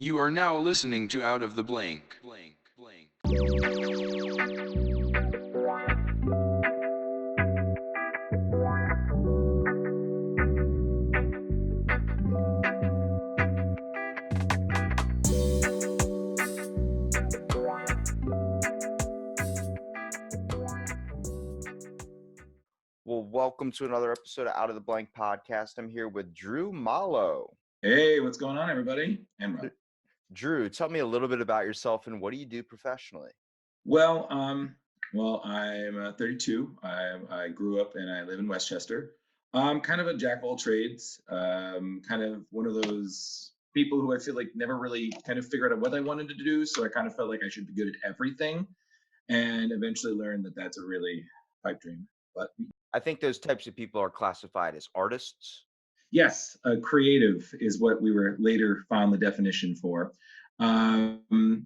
You are now listening to Out of the Blank. Well, welcome to another episode of Out of the Blank podcast. I'm here with Drew Mollo. Hey, what's going on, everybody? And Rob. Drew, tell me a little bit about yourself and what do you do professionally? Well, I'm 32. I grew up and I live in Westchester. I'm kind of a jack of all trades. Kind of one of those people who I feel like never really kind of figured out what I wanted to do. So I kind of felt like I should be good at everything, and eventually learned that that's a really pipe dream. But I think those types of people are classified as artists. yes, creative is what we were later found the definition for.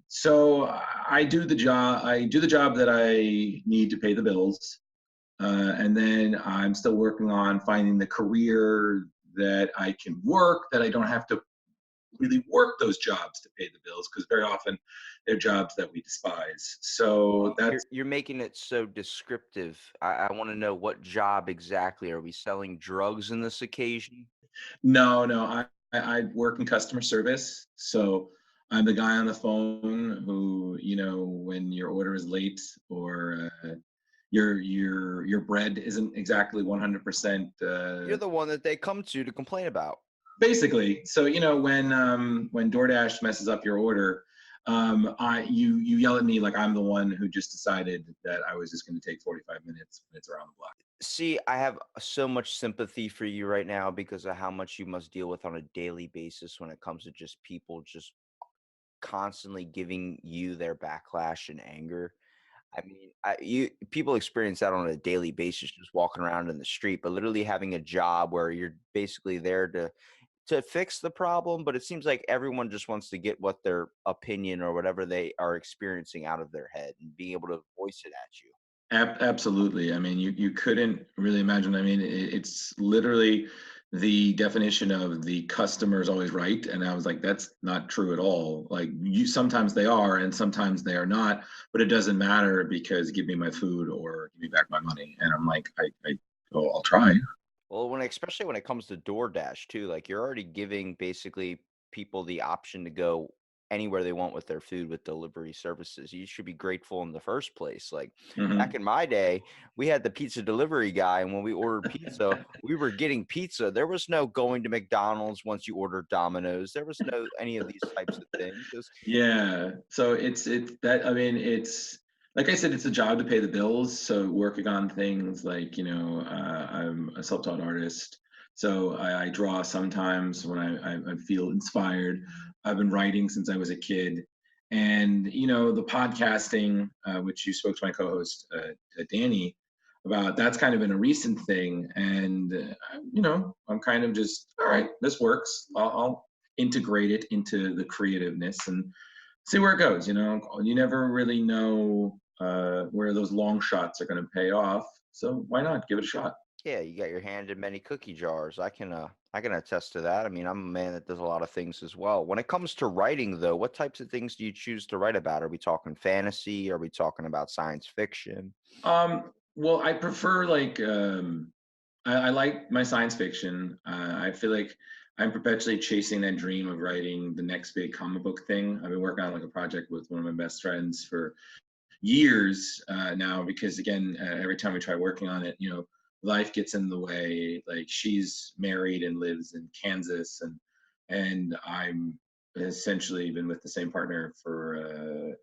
So I do the job. I do the job that I need to pay the bills, and then I'm still working on finding the career that I can work, that I don't have to really work those jobs to pay the bills, because very often they're jobs that we despise. So You're, that's you're making it so descriptive. I want to know what job exactly. Are we selling drugs in this occasion? no. I work in customer service, so I'm the guy on the phone who, when your order is late, or your bread isn't exactly 100%. You're the one that they come to complain about. Basically, so when DoorDash messes up your order, you yell at me like I'm the one who just decided that I was just going to take 45 minutes when it's around the block. See, I have so much sympathy for you right now because of how much you must deal with on a daily basis when it comes to just people just constantly giving you their backlash and anger. I mean, you people experience that on a daily basis, just walking around in the street, but literally having a job where you're basically there to fix the problem. But it seems like everyone just wants to get what their opinion or whatever they are experiencing out of their head and being able to voice it at you. Absolutely. I mean, you couldn't really imagine. I mean, it's literally the definition of the customer is always right. And I was like, that's not true at all. Like, sometimes they are and sometimes they are not, but it doesn't matter, because give me my food or give me back my money. And I'm like, oh, I'll try. Well, especially when it comes to DoorDash too, like you're already giving basically people the option to go anywhere they want with their food with delivery services. You should be grateful in the first place. Like back Hmm. in my day, we had the pizza delivery guy, and when we ordered pizza, we were getting pizza. There was no going to McDonald's once you ordered Domino's. There was no any of these types of things. It was Yeah. So it's that, I mean, it's like I said, it's a job to pay the bills. So working on things like, I'm a self-taught artist. So I draw sometimes when I feel inspired. I've been writing since I was a kid. And, the podcasting, which you spoke to my co-host, Dani, about, that's kind of been a recent thing. And, I'm kind of just, all right, this works. I'll integrate it into the creativeness and see where it goes. You never really know where those long shots are going to pay off, so why not give it a shot? yeah, you got your hand in many cookie jars. I can attest to that. I mean, I'm a man that does a lot of things as well. When it comes to writing though, what types of things do you choose to write about? Are we talking fantasy? Are we talking about science fiction? Well, I prefer, like, I like my science fiction. I feel like I'm perpetually chasing that dream of writing the next big comic book thing. I've been working on, like, a project with one of my best friends for years now, because again, every time we try working on it, life gets in the way. Like, she's married and lives in Kansas, and I'm essentially been with the same partner for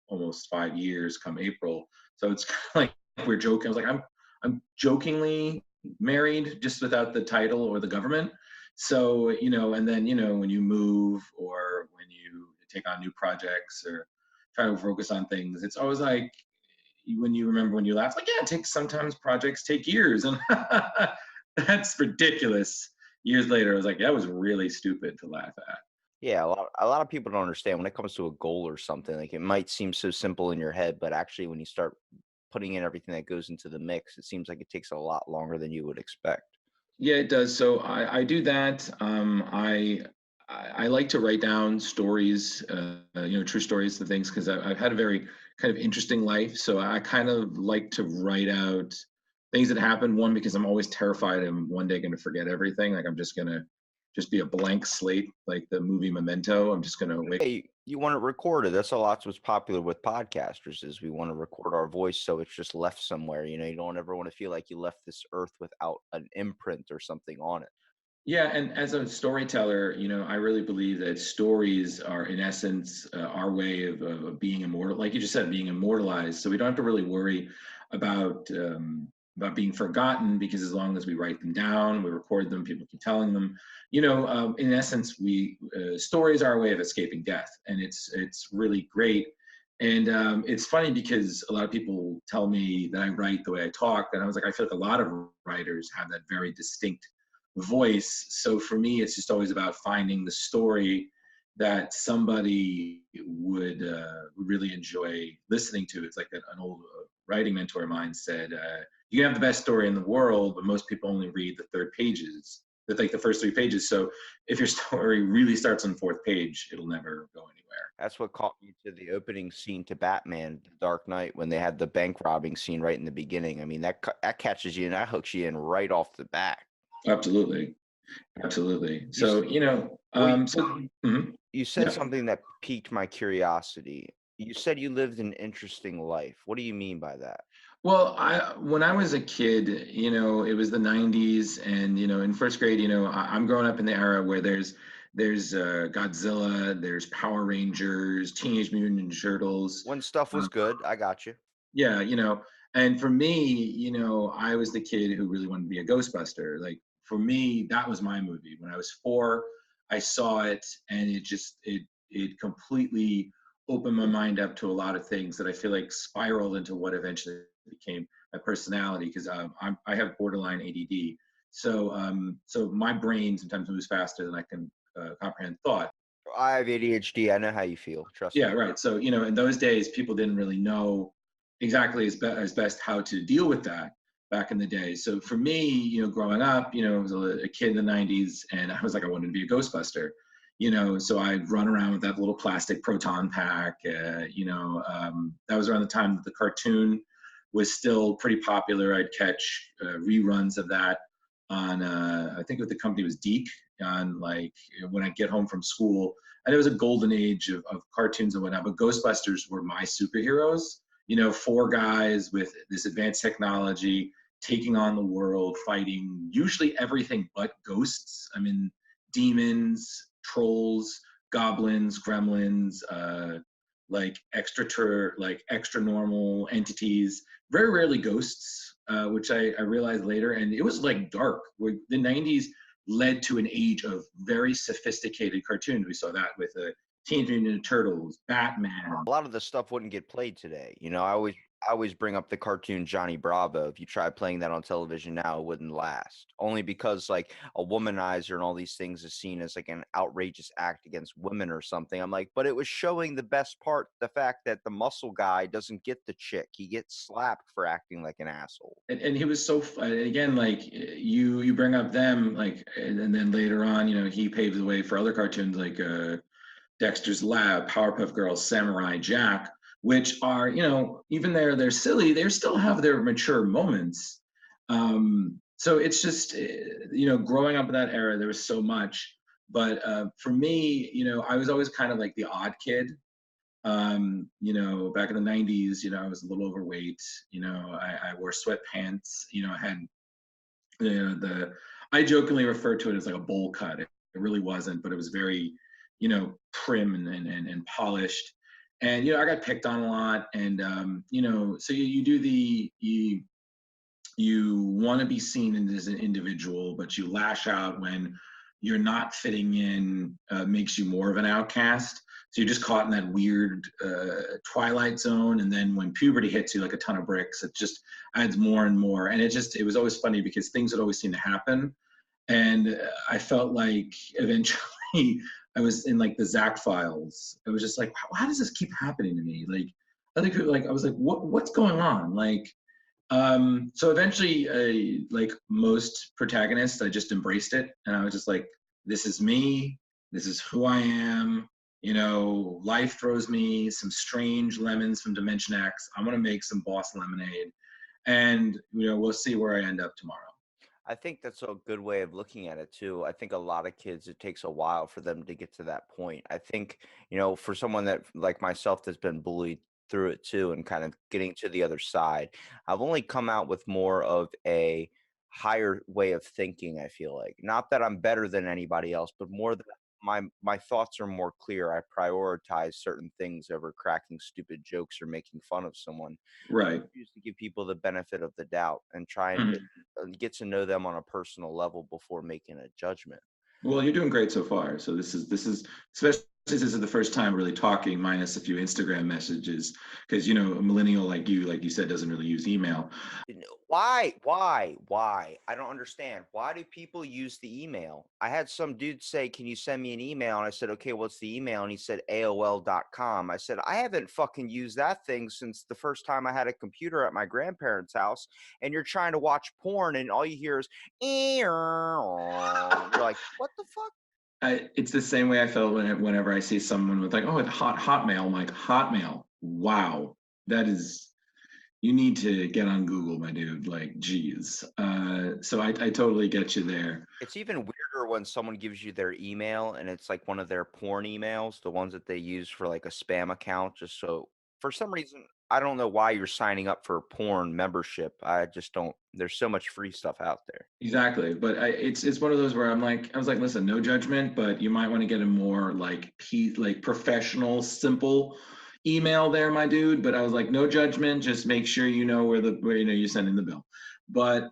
almost 5 years come April. So it's kind of like we're joking. I was like, I'm jokingly married, just without the title or the government. So, and then, when you move or when you take on new projects or try to focus on things, it's always like, when you remember when you laugh, like, yeah, it takes, sometimes projects take years. And that's ridiculous. Years later, I was like, that was really stupid to laugh at. Yeah, a lot of people don't understand when it comes to a goal or something. Like it might seem so simple in your head, but actually when you start putting in everything that goes into the mix, it seems like it takes a lot longer than you would expect. Yeah, it does. So I do that. I like to write down stories, true stories and things, because I've had a very kind of interesting life. So I kind of like to write out things that happen. One, because I'm always terrified I'm one day going to forget everything. Like I'm just going to just be a blank slate, like the movie Memento. I'm just going to wake. Hey, you want it recorded. That's a lot what's popular with podcasters is we want to record our voice so it's just left somewhere. You don't ever want to feel like you left this earth without an imprint or something on it. Yeah, and as a storyteller, I really believe that stories are, in essence, our way of being immortal. Like you just said, being immortalized. So we don't have to really worry about being forgotten, because as long as we write them down, we record them, people keep telling them. In essence, we stories are our way of escaping death, and it's really great. And it's funny because a lot of people tell me that I write the way I talk, and I was like, I feel like a lot of writers have that very distinct voice. So for me, it's just always about finding the story that somebody would really enjoy listening to. It's like an old writing mentor of mine said, "You can have the best story in the world, but most people only read the third pages, like the first 3 pages. So if your story really starts on the fourth page, it'll never go anywhere." That's what caught me to the opening scene to Batman: The Dark Knight when they had the bank robbing scene right in the beginning. I mean, that catches you and that hooks you in right off the bat. Absolutely, absolutely. You s- So well, you, mhm, you said yeah. something that piqued my curiosity. You said you lived an interesting life. What do you mean by that? Well, when I was a kid, it was the '90s, and in first grade, I'm growing up in the era where there's Godzilla, there's Power Rangers, Teenage Mutant Ninja Turtles. When stuff was Um, good, I got you. yeah, and for me, I was the kid who really wanted to be a Ghostbuster. Like for me, that was my movie. When I was 4, I saw it, and it completely opened my mind up to a lot of things that I feel like spiraled into what eventually became my personality. Because I have borderline ADD, so my brain sometimes moves faster than I can comprehend thought. I have ADHD. I know how you feel. Trust Yeah, me. right. So, in those days, people didn't really know exactly as best how to deal with that back in the day. So for me, growing up, I was a kid in the '90s, and I was like, I wanted to be a Ghostbuster. So I'd run around with that little plastic proton pack. That was around the time that the cartoon was still pretty popular. I'd catch reruns of that on, I think the company was Deke, on like when I get home from school. And it was a golden age of cartoons and whatnot, but Ghostbusters were my superheroes. 4 guys with this advanced technology taking on the world, fighting usually everything but ghosts. I mean, demons, trolls, goblins, gremlins, like extra normal entities. Very rarely ghosts, which I realized later. And it was like dark. The '90s led to an age of very sophisticated cartoons. We saw that with Teenage Mutant Ninja Turtles, Batman. A lot of the stuff wouldn't get played today. I always bring up the cartoon Johnny Bravo. If you try playing that on television now, it wouldn't last. Only because like a womanizer and all these things is seen as like an outrageous act against women or something. I'm like, but it was showing the best part, the fact that the muscle guy doesn't get the chick. He gets slapped for acting like an asshole. And he was so again, like you bring up them, like, and then later on, he paved the way for other cartoons like Dexter's Lab, Powerpuff Girls, Samurai Jack, which are, even they're silly, they still have their mature moments. So it's just, growing up in that era, there was so much. But for me, I was always kind of like the odd kid. Back in the '90s, I was a little overweight. I wore sweatpants. I had the I jokingly refer to it as like a bowl cut. It really wasn't, but it was very, prim and polished. And I got picked on a lot, and so you do you want to be seen as an individual, but you lash out when you're not fitting in. Makes you more of an outcast. So you're just caught in that weird twilight zone, and then when puberty hits you like a ton of bricks, it just adds more and more. And it was always funny because things would always seem to happen, and I felt like eventually I was in like the Zach files. I was just like, how does this keep happening to me? Like, I think like I was like, what's going on? Like, so eventually, like most protagonists, I just embraced it, and I was just like, this is me. This is who I am. You know, life throws me some strange lemons from Dimension X. I'm gonna make some boss lemonade, and you know, we'll see where I end up tomorrow. I think that's a good way of looking at it too. I think a lot of kids, it takes a while for them to get to that point. I think, for someone that like myself that's been bullied through it too and kind of getting to the other side, I've only come out with more of a higher way of thinking, I feel like. Not that I'm better than anybody else, but more that my thoughts are more clear. I prioritize certain things over cracking stupid jokes or making fun of someone. Right. Choose to give people the benefit of the doubt and try and Mhm. get to know them on a personal level before making a judgment. Well, you're doing great so far. So this is especially since this is the first time really talking, minus a few Instagram messages, because you know a millennial like you said, doesn't really use email. Why? Why? I don't understand. Why do people use the email? I had some dude say, "Can you send me an email?" And I said, "Okay, what's the email?" And he said, AOL.com. I said, "I haven't fucking used that thing since the first time I had a computer at my grandparents' house. And you're trying to watch porn, and all you hear is, you're like, what the fuck?" It's the same way I felt whenever I see someone with like, oh, it's Hotmail. I'm like, Hotmail. Wow, that is. You need to get on Google, my dude. Like, geez. So I totally get you there. It's even weirder when someone gives you their email and it's like one of their porn emails, the ones that they use for like a spam account. Just so for some reason, I don't know why you're signing up for porn membership. I just don't. There's so much free stuff out there. Exactly, but it's one of those where I was like, listen, no judgment, but you might want to get a more like professional, simple email there, my dude. But I was like, no judgment, just make sure you know where you know you're sending the bill. But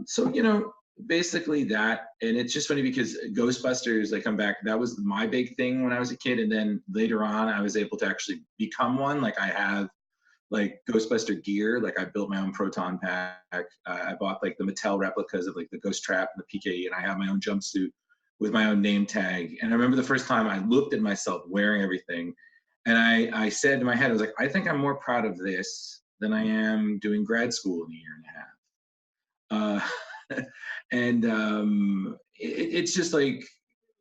so you know, basically that, and it's just funny because Ghostbusters, they come back. That was my big thing when I was a kid, and then later on, I was able to actually become one. Like I have like Ghostbuster gear. Like I built my own proton pack. I bought like the Mattel replicas of like the Ghost Trap and the PKE, and I have my own jumpsuit with my own name tag. And I remember the first time I looked at myself wearing everything, and I said in my head, I was like, I think I'm more proud of this than I am doing grad school in a year and a half. And it's just like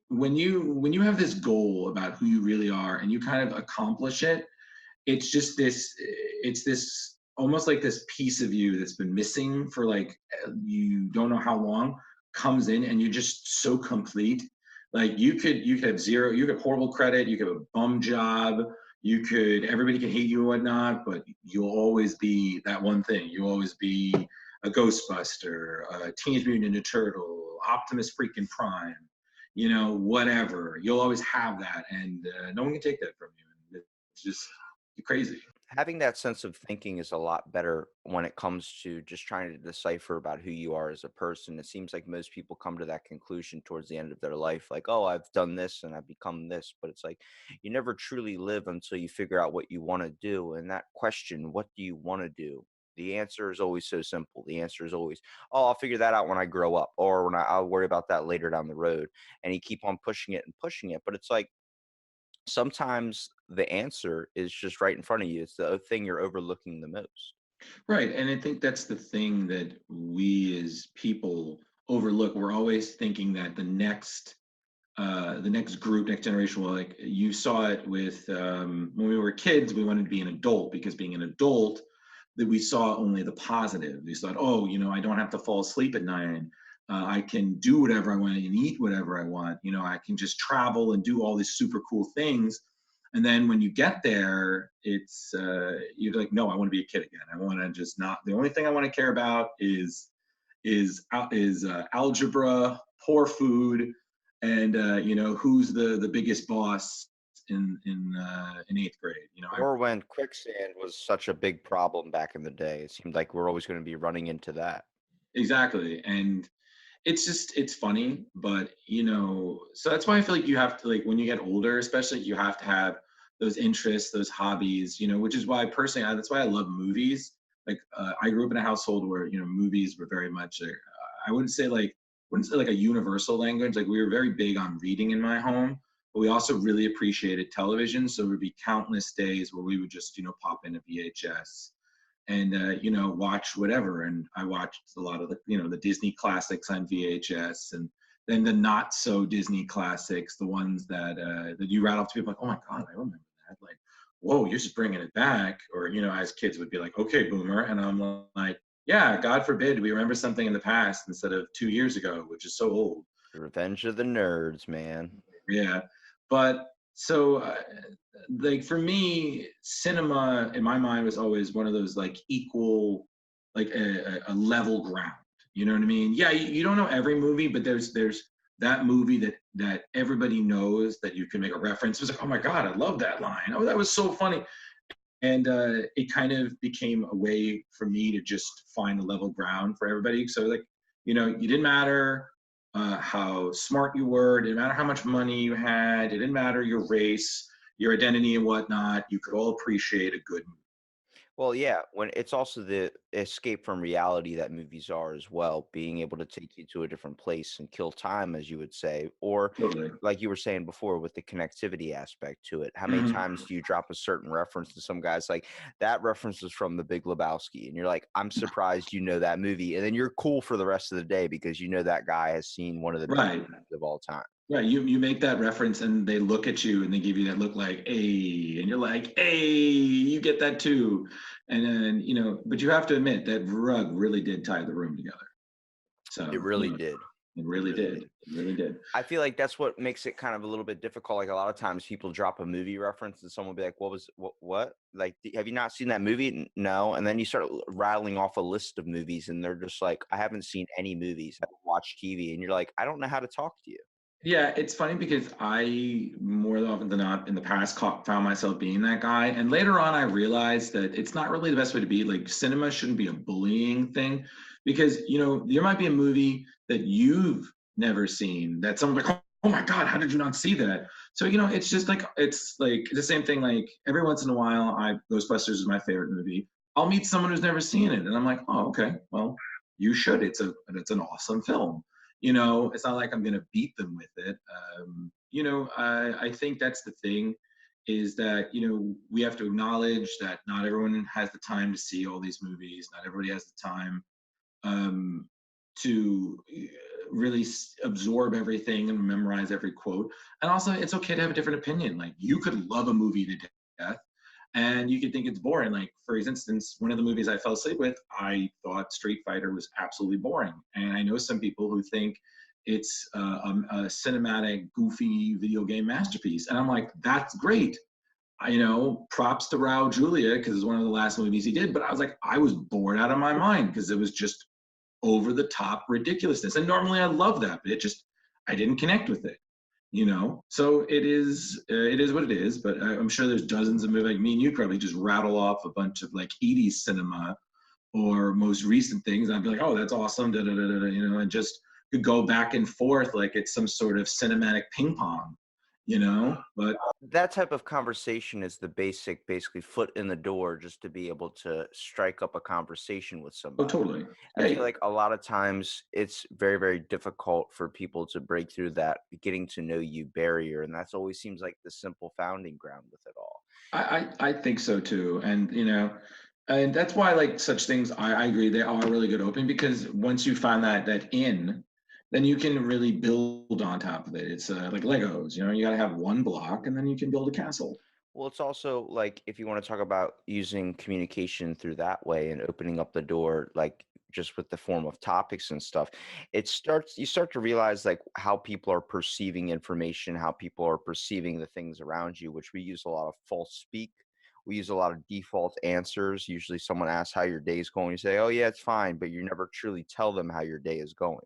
when you have this goal about who you really are and you kind of accomplish it, it's just this almost like this piece of you that's been missing for like you don't know how long comes in and you're just so complete. Like you could have zero, you could have horrible credit, you could have a bum job, you could everybody can hate you and whatnot, but you'll always be that one thing. You'll always be a Ghostbuster, a Teenage Mutant Ninja Turtle, Optimus freaking Prime, you know, whatever. You'll always have that, and no one can take that from you. And it's just crazy. Having that sense of thinking is a lot better when it comes to just trying to decipher about who you are as a person. It seems like most people come to that conclusion towards the end of their life, like, oh, I've done this and I've become this. But it's like you never truly live until you figure out what you want to do. And that question, what do you want to do? The answer is always so simple. The answer is always, oh, I'll figure that out when I grow up, or I'll worry about that later down the road. And you keep on pushing it and pushing it. But it's like, sometimes the answer is just right in front of you. It's the thing you're overlooking the most. Right. And I think that's the thing that we as people overlook. We're always thinking that the next group, next generation will, like you saw it with when we were kids, we wanted to be an adult because being an adult, that we saw only the positive. We thought, oh, you know, I don't have to fall asleep at night. I can do whatever I want and eat whatever I want. You know, I can just travel and do all these super cool things. And then when you get there, it's you're like, no, I want to be a kid again. I want to just not. The only thing I want to care about is algebra, poor food, and you know who's the biggest boss in eighth grade. You know, I Or when quicksand was such a big problem back in the day, it seemed like we're always going to be running into that. exactly, and it's funny, but you know, so that's why I feel like you have to like when you get older, especially you have to have those interests, those hobbies. You know, which is why personally, that's why I love movies. Like I grew up in a household where you know movies were very much I wouldn't say like a universal language. Like we were very big on reading in my home, but we also really appreciated television. So there would be countless days where we would just you know pop in a VHS and you know watch whatever. And I watched a lot of the you know the Disney classics on VHS, and then the not so Disney classics, the ones that you rattle to people like, oh my god, I remember that. Like, whoa, you're just bringing it back. Or as kids would be like, okay, boomer, and I'm like, yeah, God forbid we remember something in the past instead of 2 years ago, which is so old. Revenge of the Nerds, man. Yeah, but so like for me, cinema in my mind was always one of those like equal, like a level ground. You know what I mean? Yeah, you don't know every movie, but there's that movie that everybody knows that you can make a reference. It was like, oh my god, I love that line. Oh, that was so funny. And it kind of became a way for me to just find a level ground for everybody. So like, you didn't matter how smart you were, it didn't matter how much money you had, it didn't matter your race, your identity and whatnot. You could all appreciate a good movie. Well, yeah, when it's also the escape from reality that movies are as well, being able to take you to a different place and kill time, as you would say, or Totally. like you were saying before with the connectivity aspect to it. How many Mhm. times do you drop a certain reference to some guys like that reference is from The Big Lebowski, and you're like, I'm surprised you know that movie, and then you're cool for the rest of the day because you know that guy has seen one of the best Right. movies of all time. Right. You make that reference and they look at you and they give you that look like, hey, and you're like, hey, you get that too. And then, but you have to admit that rug really did tie the room together. It So, really did. it It really really did. did. It really did. I feel like that's what makes it kind of a little bit difficult. Like a lot of times people drop a movie reference and someone will be like, what? Like, have you not seen that movie? No. And then you start rattling off a list of movies and they're just like, I haven't seen any movies. I don't watch TV. And you're like, I don't know how to talk to you. Yeah, it's funny because I more often than not in the past found myself being that guy. And later on, I realized that it's not really the best way to be. Like, cinema shouldn't be a bullying thing because, there might be a movie that you've never seen that someone's like, oh my God, how did you not see that? So, it's like the same thing. Like, every once in a while, Ghostbusters is my favorite movie. I'll meet someone who's never seen it. And I'm like, oh, okay, well, you should. It's an awesome film. It's not like I'm going to beat them with it. I think that's the thing is that, we have to acknowledge that not everyone has the time to see all these movies. Not everybody has the time um, to really absorb everything and memorize every quote. And also, it's okay to have a different opinion. Like, you could love a movie to death and you could think it's boring. Like, for instance, one of the movies I fell asleep with, I thought Street Fighter was absolutely boring. And I know some people who think it's a cinematic, goofy video game masterpiece. And I'm like, that's great. Props to Raul Julia because it's one of the last movies he did. But I was like, I was bored out of my mind because it was just over the top ridiculousness. And normally I love that, but I didn't connect with it. So it is what it is. But I'm sure there's dozens of movies like me and you probably just rattle off a bunch of like 80s cinema or most recent things. I'd be like, oh, that's awesome, da, da, da, da, and just could go back and forth like it's some sort of cinematic ping pong. But That type of conversation is the basically foot in the door just to be able to strike up a conversation with oh, somebody. totally. I feel Yeah. like a lot of times it's very, very difficult for people to break through that getting to know you barrier. And that's always seems like the simple founding ground with it all. I think so too, and that's why like such things. I agree they are really good opening because once you find that in, then you can really build on top of it. It's like Legos. You got to have one block, and then you can build a castle. Well, it's also like if you want to talk about using communication through that way and opening up the door, like just with the form of topics and stuff, you start to realize like how people are perceiving information, how people are perceiving the things around you, which we use a lot of false speak. We use a lot of default answers. Usually someone asks how your day is going. You say, oh, yeah, it's fine, but you never truly tell them how your day is going.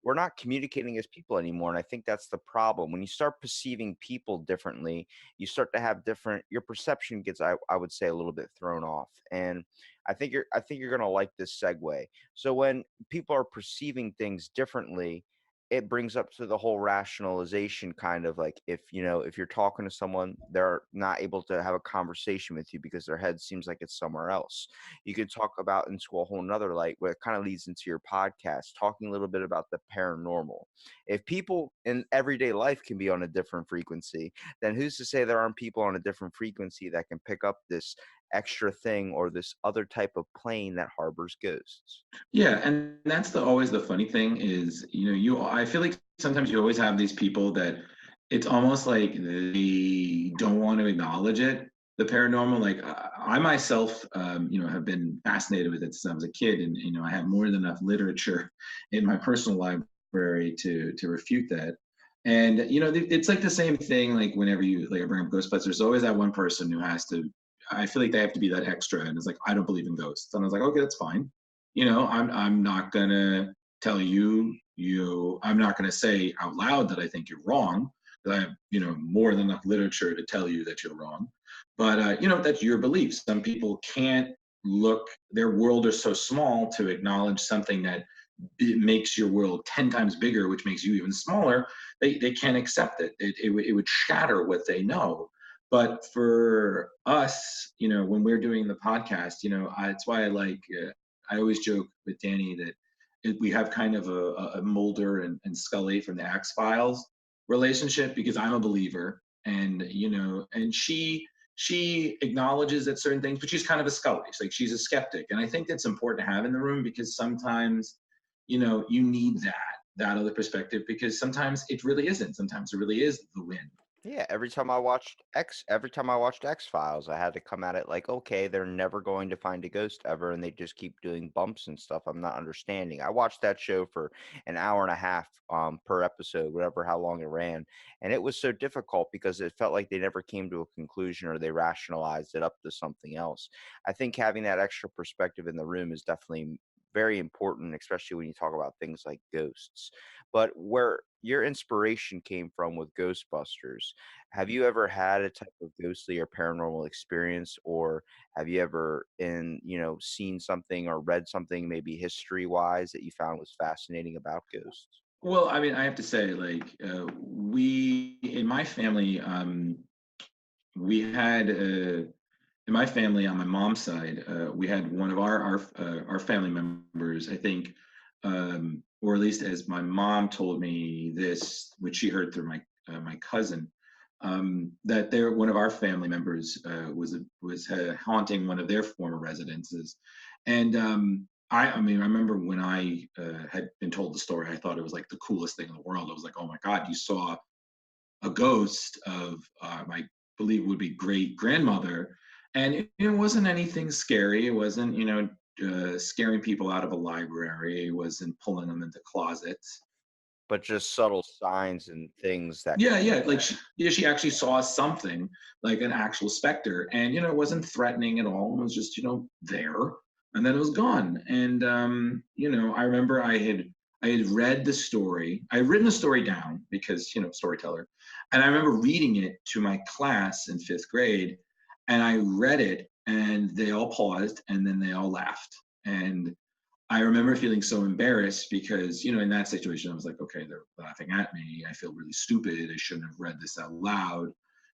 We're not communicating as people anymore, and I think that's the problem. When you start perceiving people differently, you start to have different your perception gets, I would say, a little bit thrown off. And I think you're gonna like this segue. So when people are perceiving things differently, it brings up to the whole rationalization kind of like if you're talking to someone, they're not able to have a conversation with you because their head seems like it's somewhere else. You could talk about into a whole nother light where it kind of leads into your podcast, talking a little bit about the paranormal. If people in everyday life can be on a different frequency, then who's to say there aren't people on a different frequency that can pick up this extra thing or this other type of plane that harbors ghosts. Yeah, and that's the always the funny thing is, I feel like sometimes you always have these people that it's almost like they don't want to acknowledge it, the paranormal. Like I myself, have been fascinated with it since I was a kid, and I have more than enough literature in my personal library to refute that. And it's like the same thing. Like whenever you like I bring up Ghostbusters, there's always that one person who has to. I feel like they have to be that extra, and it's like I don't believe in ghosts, and I was like, okay, that's fine. I'm not gonna tell I'm not gonna say out loud that I think you're wrong, because I have, more than enough literature to tell you that you're wrong. But that's your belief. Some people can't look, their world is so small to acknowledge something that it makes your world 10 times bigger, which makes you even smaller. They can't accept it. It would shatter what they know. But for us, when we're doing the podcast, it's why I always joke with Danny that we have kind of a Mulder and Scully from the X Files relationship, because I'm a believer, and and she acknowledges that certain things, but she's kind of a Scully. It's like she's a skeptic, and I think that's important to have in the room, because sometimes you need that other perspective, because sometimes it really isn't. Sometimes it really is the wind. Yeah, every time I watched X-Files, I had to come at it like, okay, they're never going to find a ghost ever, and they just keep doing bumps and stuff. I'm not understanding. I watched that show for an hour and a half per episode, whatever how long it ran, and it was so difficult because it felt like they never came to a conclusion or they rationalized it up to something else. I think having that extra perspective in the room is definitely very important, especially when you talk about things like ghosts. But where your inspiration came from with Ghostbusters, have you ever had a type of ghostly or paranormal experience, or have you ever seen something or read something maybe history wise that you found was fascinating about ghosts? Well, I mean, I have to say, like, we in my family, we had in my family on my mom's side, we had one of our family members, I think, or at least as my mom told me this, which she heard through my cousin, that one of our family members was haunting one of their former residences, and I mean, I remember when I had been told the story, I thought it was like the coolest thing in the world. I was like, oh my God, you saw a ghost of my believe would be great grandmother, and it wasn't anything scary. It wasn't scaring people out of a library. It wasn't pulling them into closets. But just subtle signs and things that Yeah, yeah, like she actually saw something, like an actual specter, and it wasn't threatening at all. It was just there, and then it was gone. And I remember I had read the story. I had written the story down because storyteller, and I remember reading it to my class in fifth grade, and I read it, and they all paused, and then they all laughed, and I remember feeling so embarrassed because, in that situation, I was like, okay, they're laughing at me. I feel really stupid. I shouldn't have read this out loud,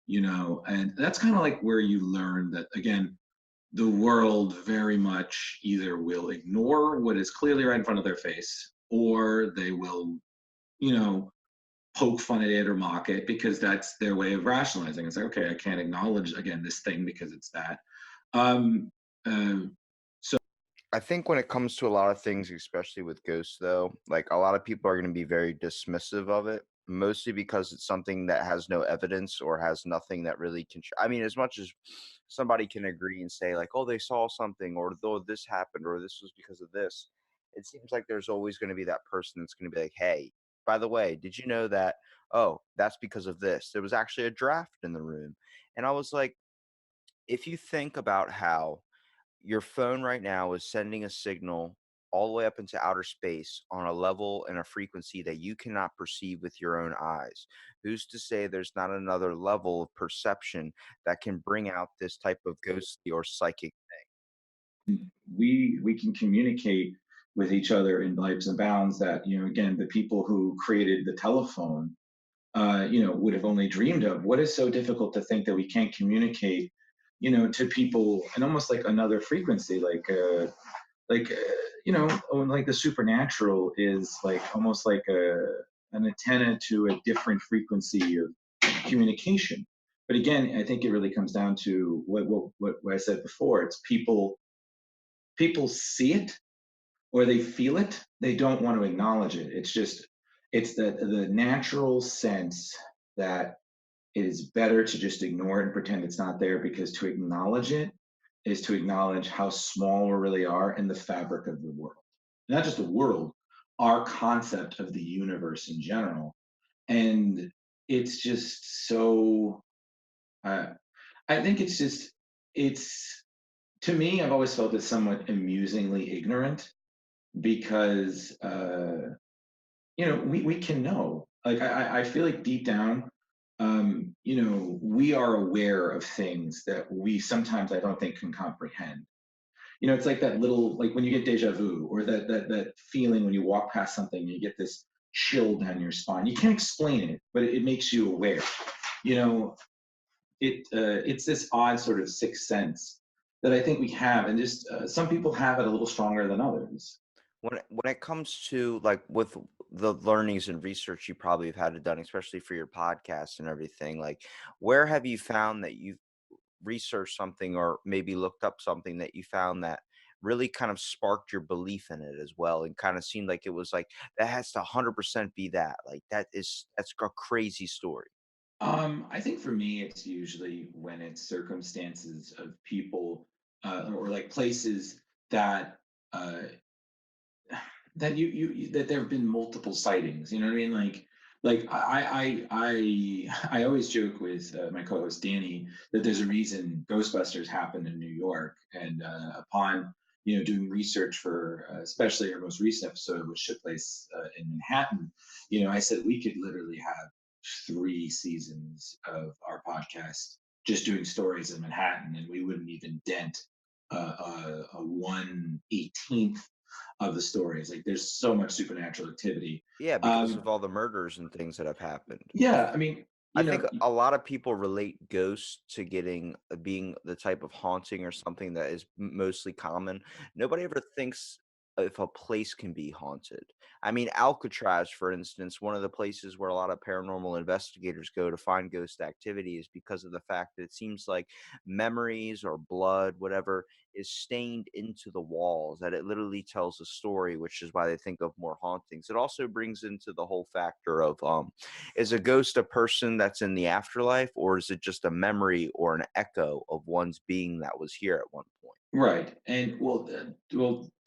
and that's kind of like where you learn that, again, the world very much either will ignore what is clearly right in front of their face, or they will, you know, poke fun at it or mock it, because that's their way of rationalizing. It's like, okay, I can't acknowledge, again, this thing because it's that. Um, uh, I think when it comes to a lot of things, especially with ghosts, though, like a lot of people are going to be very dismissive of it, mostly because it's something that has no evidence or has nothing that really can. I mean, as much as somebody can agree and say, like, oh, they saw something, or though this happened, or this was because of this, it seems like there's always going to be that person that's going to be like, hey, by the way, did you know that? Oh, that's because of this. There was actually a draft in the room. And I was like, if you think about how your phone right now is sending a signal all the way up into outer space on a level and a frequency that you cannot perceive with your own eyes. Who's to say there's not another level of perception that can bring out this type of ghostly or psychic? we can communicate with each other in leaps and bounds that again, the people who created the telephone would have only dreamed of. What is so difficult to think that we can't communicate to people in almost like another frequency, like when like the supernatural is like almost like an antenna to a different frequency of communication. But again, I think it really comes down to what I said before. It's people see it or they feel it. They don't want to acknowledge it. It's the natural sense that it is better to just ignore it and pretend it's not there, because to acknowledge it is to acknowledge how small we really are in the fabric of the world. Not just the world, our concept of the universe in general. And it's just so, uh, I think it's, to me, I've always felt it's somewhat amusingly ignorant because, we can know. Like I feel like deep down, we are aware of things that we sometimes I don't think can comprehend. It's like that little, like when you get deja vu, or that feeling when you walk past something and you get this chill down your spine. You can't explain it, but it makes you aware. You know, it's this odd sort of sixth sense that I think we have, and just some people have it a little stronger than others. When it comes to like with the learnings and research you probably have had it done, especially for your podcast and everything, like where have you found that you've researched something or maybe looked up something that you found that really kind of sparked your belief in it as well and kind of seemed like it was like that has to 100% be that, like that's a crazy story. I think for me, it's usually when it's circumstances of people, or like places that uh, that there have been multiple sightings. You know what I mean? Like I always joke with my co-host Danny that there's a reason Ghostbusters happened in New York, and upon doing research for especially our most recent episode, which took place in Manhattan. I said we could literally have 3 seasons of our podcast just doing stories in Manhattan, and we wouldn't even dent a 1/18th of the stories. Like there's so much supernatural activity. Yeah, because Um, of all the murders and things that have happened. yeah, I mean, I think a lot of people relate ghosts to getting being the type of haunting or something that is mostly common. Nobody ever thinks if a place can be haunted. I mean, Alcatraz, for instance, one of the places where a lot of paranormal investigators go to find ghost activity is because of the fact that it seems like memories or blood, whatever, is stained into the walls, that it literally tells a story, which is why they think of more hauntings. It also brings into the whole factor of is a ghost a person that's in the afterlife, or is it just a memory or an echo of one's being that was here at one point? right. And well,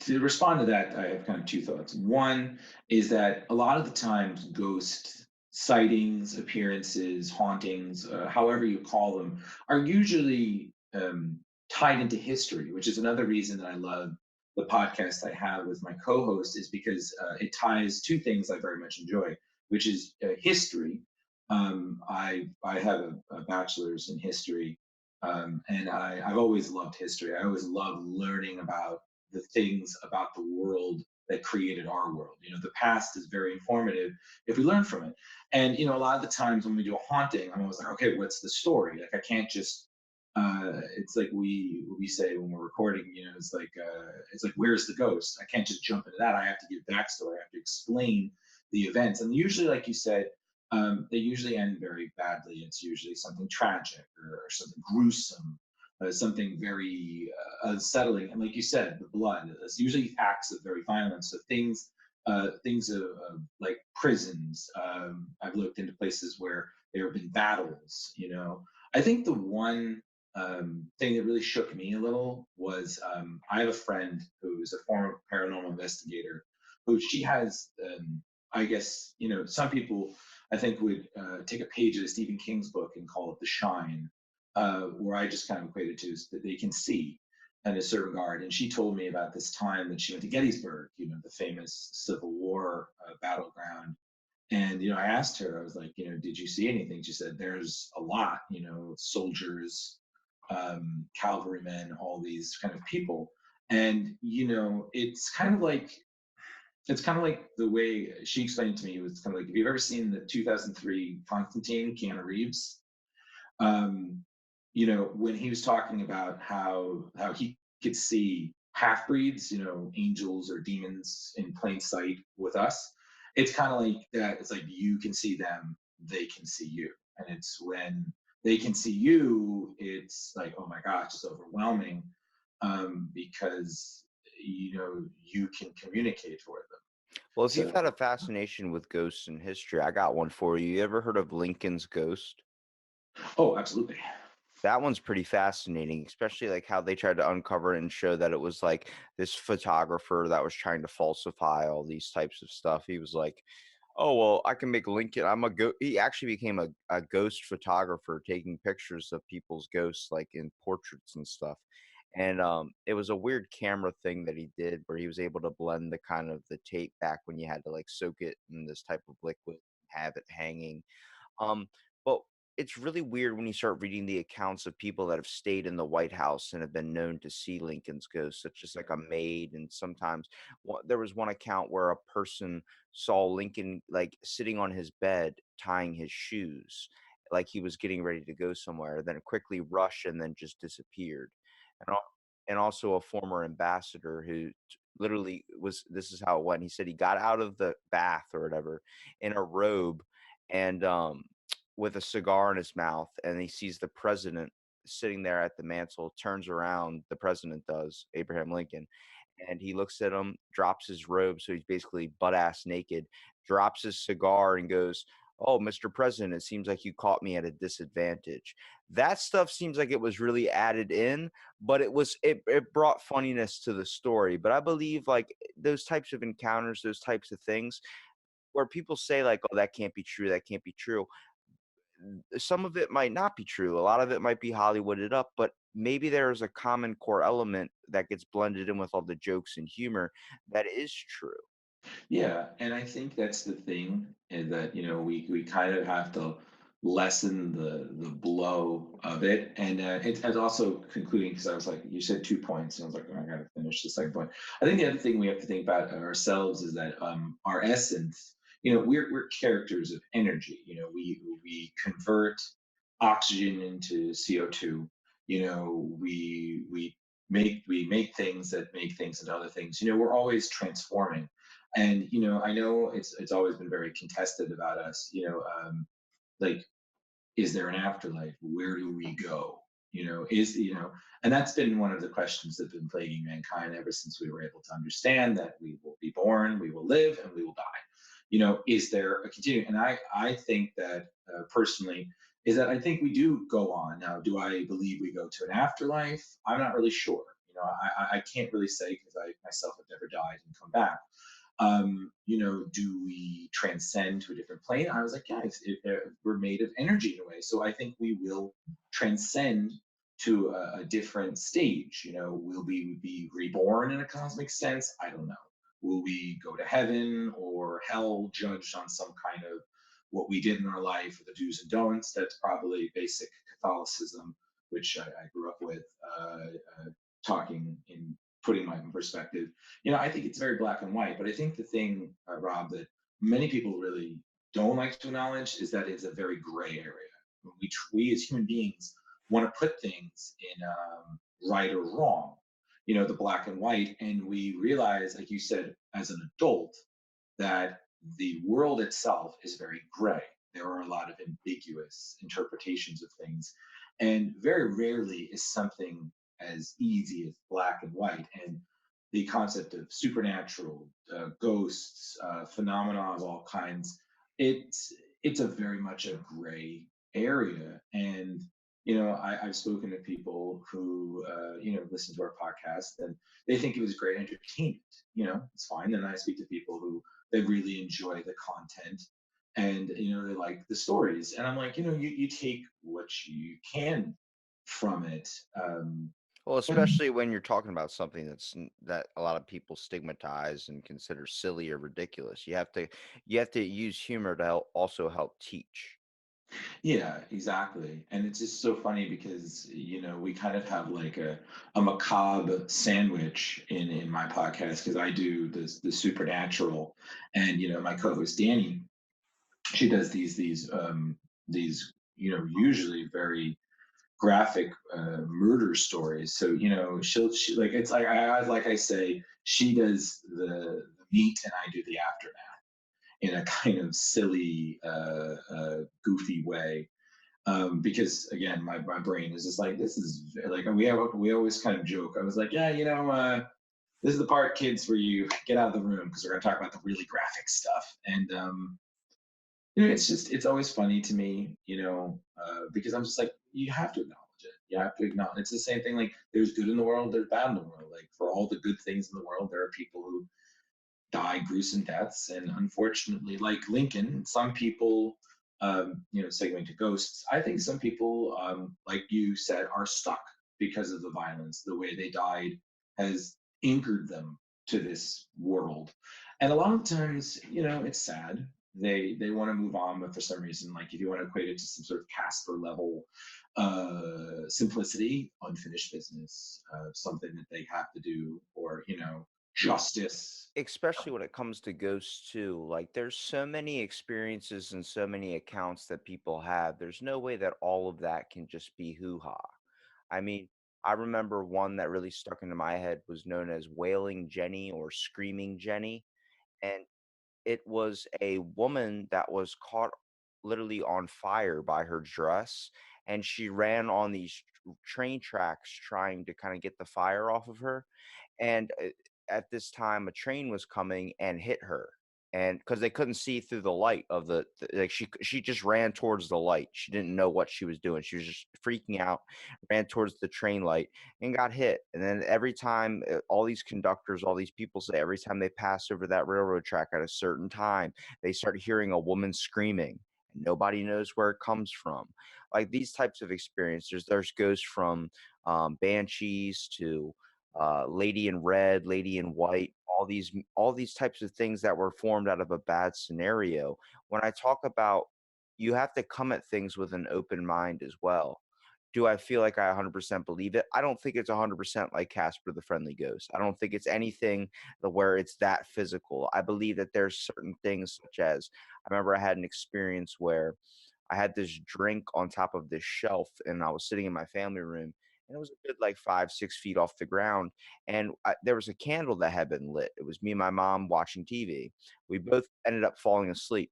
to respond to that, I have kind of two thoughts. One is that a lot of the times, ghost sightings, appearances, hauntings, however you call them, are usually tied into history, which is another reason that I love the podcast I have with my co-host, is because it ties two things I very much enjoy, which is history. I have a bachelor's in history, and I've always loved history. I always loved learning about the things about the world that created our world. The past is very informative if we learn from it. And a lot of the times when we do a haunting, I'm always like, okay, what's the story? Like I can't just. It's like we say when we're recording. It's like where's the ghost? I can't just jump into that. I have to give backstory. I have to explain the events. And usually, like you said, they usually end very badly. It's usually something tragic, or something gruesome, something very unsettling. And like you said, the blood. It's usually acts of very violence. So things of like prisons. I've looked into places where there have been battles. I think the one thing that really shook me a little was, I have a friend who is a former paranormal investigator, who she has. I guess some people I think would take a page out of Stephen King's book and call it The Shine, where I just kind of equate it to is that they can see in a certain regard. And she told me about this time that she went to Gettysburg, the famous Civil War battleground. And I asked her, I was like, did you see anything? She said, there's a lot, soldiers, cavalrymen, all these kind of people. And it's kind of like the way she explained to me. It was kind of like, if you've ever seen the 2003 Constantine, Keanu Reeves, um, when he was talking about how he could see half breeds, angels or demons in plain sight with us. It's kind of like that. It's like you can see them, they can see you, and it's when they can see you, it's like, oh my gosh, it's overwhelming, because you can communicate for them. Well, if you've So, had a fascination with ghosts in history, I got one for you. You ever heard of Lincoln's Ghost? oh, absolutely. That one's pretty fascinating, especially like how they tried to uncover it and show that it was like this photographer that was trying to falsify all these types of stuff. He was like, "Oh well, I can make Lincoln. I'm a go." He actually became a ghost photographer, taking pictures of people's ghosts, like in portraits and stuff. And it was a weird camera thing that he did, where he was able to blend the kind of the tape back when you had to like soak it in this type of liquid, have it hanging. But it's really weird when you start reading the accounts of people that have stayed in the White House and have been known to see Lincoln's ghost, such as like a maid. And sometimes there was one account where a person saw Lincoln like sitting on his bed tying his shoes, like he was getting ready to go somewhere, then quickly rush and then just disappeared. And, and also a former ambassador who literally was, this is how it went. He said he got out of the bath or whatever in a robe and with a cigar in his mouth, and he sees the president sitting there at the mantle, turns around, the president does, Abraham Lincoln, and he looks at him, drops his robe, so he's basically butt ass naked, drops his cigar and goes, "Oh, Mr. President, it seems like you caught me at a disadvantage." That stuff seems like it was really added in, but it brought funniness to the story. But I believe like those types of encounters, those types of things where people say like, "Oh, that can't be true, that can't be true." Some of it might not be true. A lot of it might be Hollywooded up, but maybe there's a common core element that gets blended in with all the jokes and humor that is true. Yeah, and I think that's the thing, is that we kind of have to lessen the blow of it, and it's also concluding, because I was like, you said 2 points, and I was like, oh, I got to finish the second point. I think the other thing we have to think about ourselves is that our essence, we're characters of energy. We convert oxygen into CO2. We make things that make things into other things. We're always transforming, and I know it's always been very contested about us. Like, is there an afterlife? Where do we go? And that's been one of the questions that have been plaguing mankind ever since we were able to understand that we will be born, we will live, and we will die. Is there a continuum? And I think that, personally, is that I think we do go on. Now, do I believe we go to an afterlife? I'm not really sure. I can't really say, because I myself have never died and come back. Do we transcend to a different plane? I was like, yeah, we're made of energy in a way. So I think we will transcend to a different stage. Will we be reborn in a cosmic sense? I don't know. Will we go to heaven or hell, judged on some kind of what we did in our life, or the do's and don'ts? That's probably basic Catholicism, which I grew up with, talking in putting my own perspective. I think it's very black and white, but I think the thing, Rob, that many people really don't like to acknowledge is that it's a very gray area. We as human beings want to put things in, right or wrong, the black and white, and we realize, like you said, as an adult, that the world itself is very gray. There are a lot of ambiguous interpretations of things, and very rarely is something as easy as black and white. And the concept of supernatural, ghosts, phenomena of all kinds, it's a very much a gray area. And I've spoken to people who listen to our podcast, and they think it was great entertainment. It's fine. And I speak to people who they really enjoy the content, and they like the stories, and I'm like, you take what you can from it. Well, But especially when you're talking about something that a lot of people stigmatize and consider silly or ridiculous. You have to use humor to also help teach. yeah, exactly. And it's just so funny because we kind of have like a macabre sandwich in my podcast, because I do this the supernatural, and my co-host Dani, she does these usually very graphic, murder stories. So she, like, it's like I say, she does the meat and I do the aftermath in a kind of silly, goofy way. Because again, my brain is just like, this is like, we always kind of joke. I was like, yeah, this is the part, kids, where you get out of the room because we're going to talk about the really graphic stuff. And it's always funny to me, because I'm just like, you have to acknowledge it. You have to acknowledge. It's the same thing. Like, there's good in the world, there's bad in the world. Like, for all the good things in the world, there are people who die gruesome deaths. And unfortunately, like Lincoln, some people, segueing to ghosts, I think some people, like you said, are stuck because of the violence. The way they died has anchored them to this world. And a lot of times, it's sad. They want to move on, but for some reason, like if you want to equate it to some sort of Casper level simplicity, unfinished business, something that they have to do, or justice. Especially when it comes to ghosts too. Like there's so many experiences and so many accounts that people have. There's no way that all of that can just be hoo-ha. I mean, I remember one that really stuck into my head was known as Wailing Jenny or Screaming Jenny. And it was a woman that was caught literally on fire by her dress, and she ran on these train tracks trying to kind of get the fire off of her. And at this time, a train was coming and hit her. And because they couldn't see through the light of like she just ran towards the light. She didn't know what she was doing. She was just freaking out, ran towards the train light and got hit. And then every time, all these conductors, all these people say every time they pass over that railroad track at a certain time, they start hearing a woman screaming. And nobody knows where it comes from. Like these types of experiences, there's goes from banshees to Lady in Red, Lady in White, all these types of things that were formed out of a bad scenario. When I talk about, you have to come at things with an open mind as well. Do I feel like I 100% believe it? I don't think it's 100% like Casper the Friendly Ghost. I don't think it's anything where it's that physical. I believe that there's certain things such as, I remember I had an experience where I had this drink on top of this shelf and I was sitting in my family room and it was a good like 5, 6 feet off the ground. And there was a candle that had been lit. It was me and my mom watching TV. We both ended up falling asleep.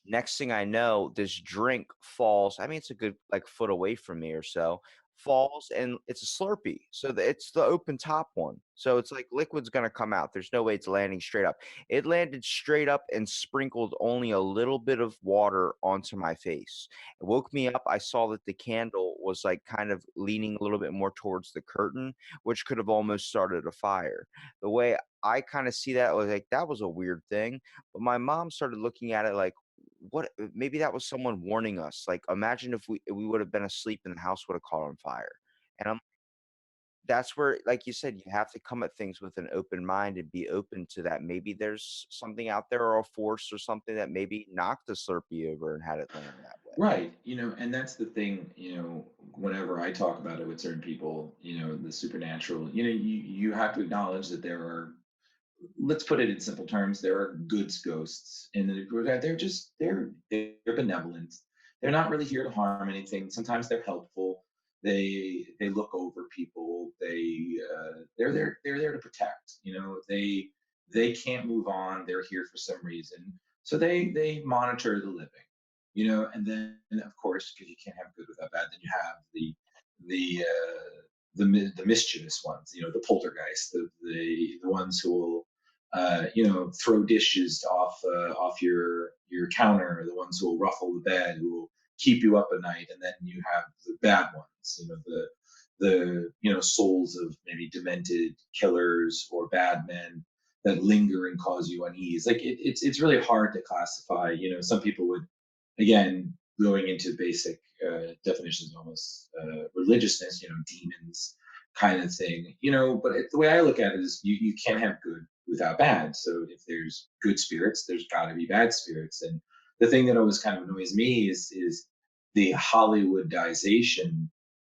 Next thing I know, this drink falls. I mean, it's a good like foot away from me or so. Falls and it's a Slurpee. So it's the open top one. So it's like liquid's gonna come out. There's no way it's landing straight up. It landed straight up and sprinkled only a little bit of water onto my face. It woke me up. I saw that the candle was like kind of leaning a little bit more towards the curtain, which could have almost started a fire. The way I kind of see that was like that was a weird thing. But my mom started looking at it like, what, maybe that was someone warning us. Like, imagine if we would have been asleep and the house would have caught on fire. And that's where, like you said, you have to come at things with an open mind and be open to that. Maybe there's something out there or a force or something that maybe knocked the Slurpee over and had it land that way. Right. And that's the thing, whenever I talk about it with certain people, the supernatural, you have to acknowledge that there are, let's put it in simple terms, there are good ghosts in the group. They're benevolent. They're not really here to harm anything. Sometimes they're helpful. They look over people. They're there to protect. They can't move on. They're here for some reason. So they monitor the living. And then of course, because you can't have good without bad, then you have the mischievous ones, the poltergeist, the ones who will throw dishes off your counter, the ones who will ruffle the bed, who will keep you up at night. And then you have the bad ones, the souls of maybe demented killers or bad men that linger and cause you unease. Like it's really hard to classify. Some people would, again, going into basic definitions of almost religiousness, demons kind of thing, but the way I look at it is you can't have good without bad. So if there's good spirits, there's got to be bad spirits. And the thing that always kind of annoys me is the Hollywoodization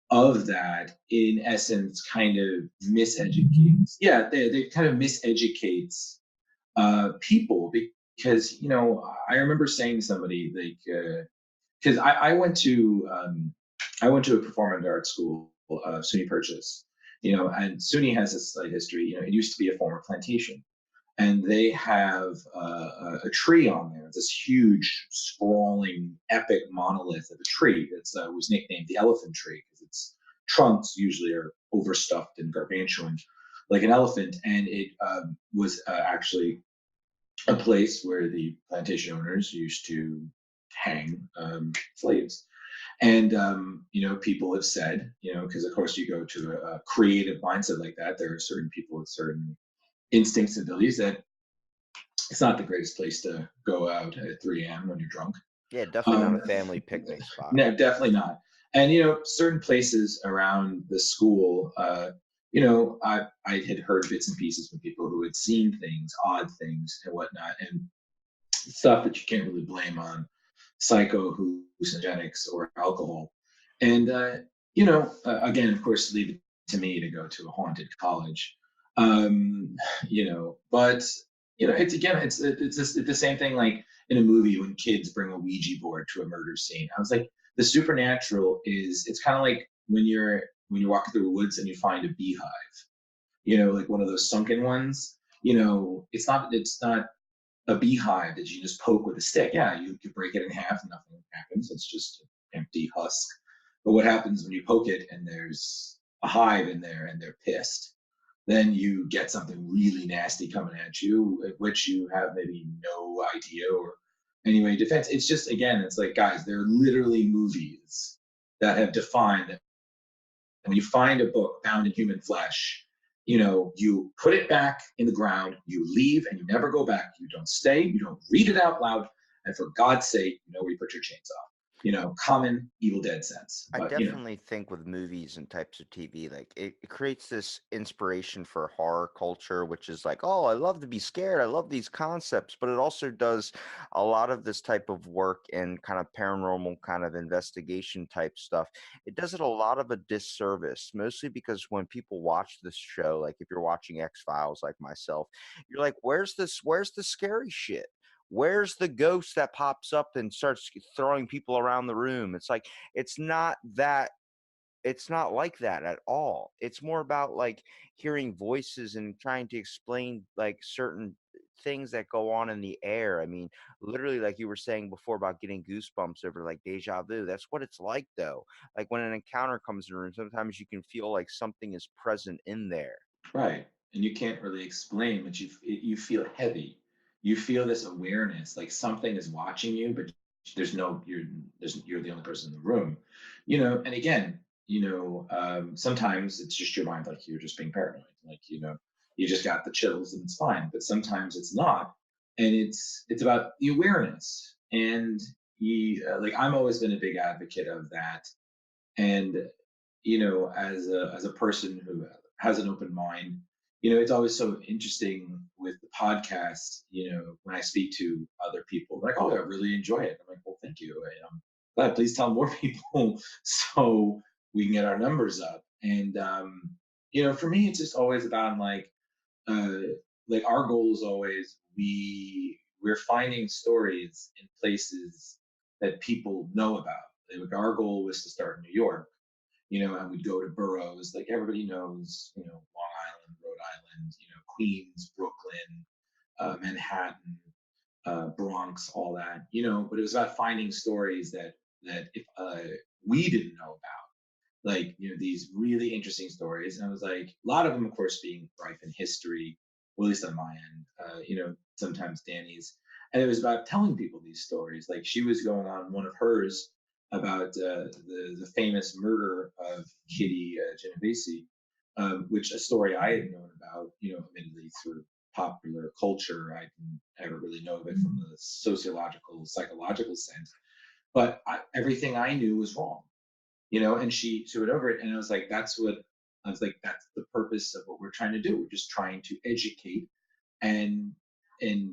of that, in essence, kind of miseducates. Yeah, they kind of miseducates people, because I remember saying to somebody like, because I went to a performing arts school, SUNY Purchase, and SUNY has a slight history. It used to be a former plantation, and they have a tree on there. This huge, sprawling, epic monolith of a tree that was nicknamed the elephant tree because its trunks usually are overstuffed and gargantuan, like an elephant. And it was actually a place where the plantation owners used to hang slaves. And people have said, because of course you go to a creative mindset like that, there are certain people with certain instincts and abilities that it's not the greatest place to go out at 3 a.m. when you're drunk. Yeah, definitely not a Um, family picnic spot. no, definitely not. And certain places around the school, I had heard bits and pieces from people who had seen things, odd things, and whatnot, and stuff that you can't really blame on psycho hallucinogenics or alcohol. And again, of course, leave it to me to go to a haunted college. But it's again, it's just the same thing like in a movie when kids bring a Ouija board to a murder scene. I was like, the supernatural is it's kind of like when you're walking through the woods and you find a beehive, like one of those sunken ones. It's not a beehive that you just poke with a stick. Yeah, you could break it in half and nothing happens. It's just an empty husk. But what happens when you poke it and there's a hive in there and they're pissed? Then you get something really nasty coming at you, which you have maybe no idea or anyway defense. It's just again, it's like guys, there are literally movies that have defined when you find a book bound in human flesh, you put it back in the ground, you leave, and you never go back. You don't stay, you don't read it out loud, and for God's sake, you know where you put your chainsaw. Common Evil Dead sense. I But definitely think with movies and types of TV, like it creates this inspiration for horror culture, which is like, oh, I love to be scared. I love these concepts, but it also does a lot of this type of work and kind of paranormal kind of investigation type stuff. It does it a lot of a disservice, mostly because when people watch this show, like if you're watching X-Files like myself, you're like, where's the scary shit? Where's the ghost that pops up and starts throwing people around the room? It's like it's not that it's not like that at all. It's more about like hearing voices and trying to explain like certain things that go on in the air. I mean, literally, like you were saying before about getting goosebumps over like deja vu. That's what it's like though. Like when an encounter comes in the room, sometimes you can feel like something is present in there. right, and you can't really explain, but you feel heavy. You feel this awareness, like something is watching you, but you're the only person in the room. And again, sometimes it's just your mind, like you're just being paranoid, like you just got the chills and it's fine. But sometimes it's not, and it's about the awareness. And like I'm always been a big advocate of that. And as a person who has an open mind, it's always so interesting with the podcast. When I speak to other people, like, oh, I really enjoy it. I'm like, well, thank you. And I'm glad. Please tell more people so we can get our numbers up. And for me, it's just always about uh, like our goal is always we're finding stories in places that people know about. Like our goal was to start in New York, and we'd go to boroughs like everybody knows, Long Island, Rhode Island, Queens, Brooklyn, Manhattan, Bronx, all that, But it was about finding stories that if we didn't know about, like these really interesting stories. And I was like, a lot of them, of course, being rife in history, well, at least on my end, sometimes Danny's. And it was about telling people these stories. Like she was going on one of hers about the famous murder of Kitty Genovese, which a story I had known about, admittedly through popular culture. I didn't ever really know of it from the sociological, psychological sense. But everything I knew was wrong, and she went over it, and I was like, that's the purpose of what we're trying to do. We're just trying to educate and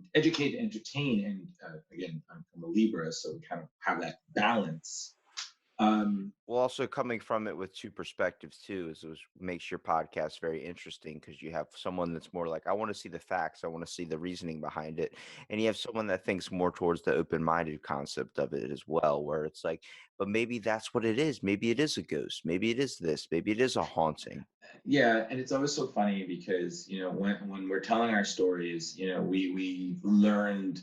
entertain. And again, I'm a Libra, so we kind of have that balance Well, also coming from it with two perspectives too is it makes your podcast very interesting because you have someone that's more like, I want to see the facts, I want to see the reasoning behind it, and you have someone that thinks more towards the open-minded concept of it as well, where it's like, but maybe that's what it is. Maybe it is a ghost. Maybe it is this. Maybe it is a haunting. Yeah, and it's always so funny because when we're telling our stories, we learned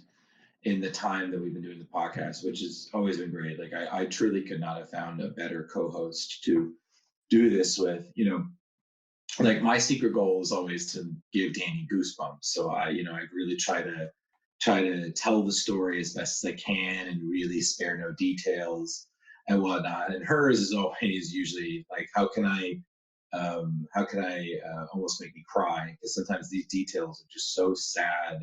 in the time that we've been doing the podcast, which has always been great. Like I truly could not have found a better co-host to do this with. Like my secret goal is always to give Danny goosebumps. So I really try to tell the story as best as I can and really spare no details and whatnot. And hers is always usually like, how can I almost make me cry? Because sometimes these details are just so sad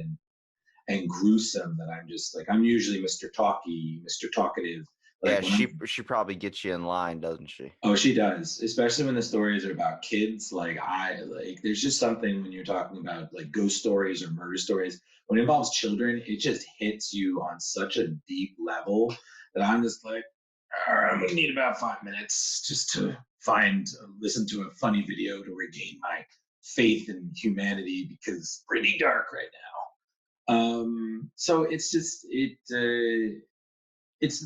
and gruesome that I'm just like, I'm usually Mr. Talky, Mr. Talkative. Yeah, Like when I'm she probably gets you in line, doesn't she? Oh, she does, especially when the stories are about kids. There's just something when you're talking about like ghost stories or murder stories. When it involves children, it just hits you on such a deep level that I'm just like, "All right, I'm gonna need about 5 minutes just to listen to a funny video to regain my faith in humanity because it's pretty dark right now." So it's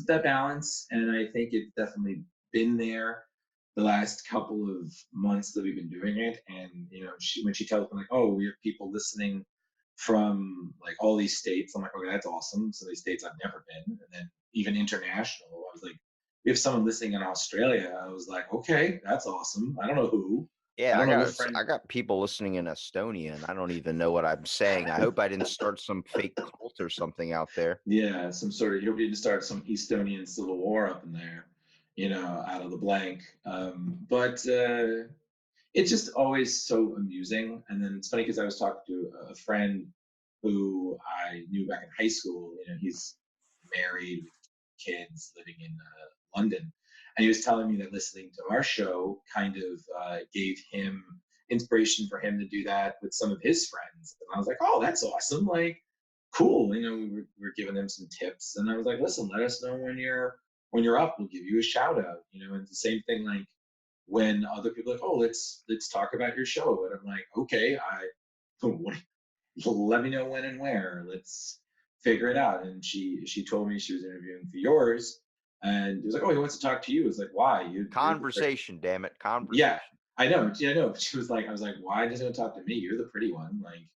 the balance, and I think it's definitely been there the last couple of months that we've been doing it. And when she tells me like, "Oh, we have people listening from like all these states," I'm like, "Okay, that's awesome." So these states I've never been, and then even international. I was like, "We have someone listening in Australia." I was like, "Okay, that's awesome." I don't know who. I Yeah, don't know what friend. I got people listening in Estonia, and I don't even know what I'm saying. I hope I didn't start some fake cult or something out there. Yeah, some sort of, you'll be to start some Estonian civil war up in there, out of the blank. But it's just always so amusing. And then it's funny because I was talking to a friend who I knew back in high school. He's married with kids living in London. And he was telling me that listening to our show kind of gave him inspiration for him to do that with some of his friends. And I was like, oh, that's awesome. Like, cool. We were giving them some tips. And I was like, listen, let us know when you're up. We'll give you a shout out. And it's the same thing like when other people are like, oh, let's talk about your show. And I'm like, okay, let me know when and where. Let's figure it out. And she told me she was interviewing for yours, and it was like, oh, he wants to talk to you. It's like, why? You're the Conversation, damn it, yeah, conversation. I know. Yeah, I know. She was like, I was like, why does he want to talk to me? You're the pretty one. Like,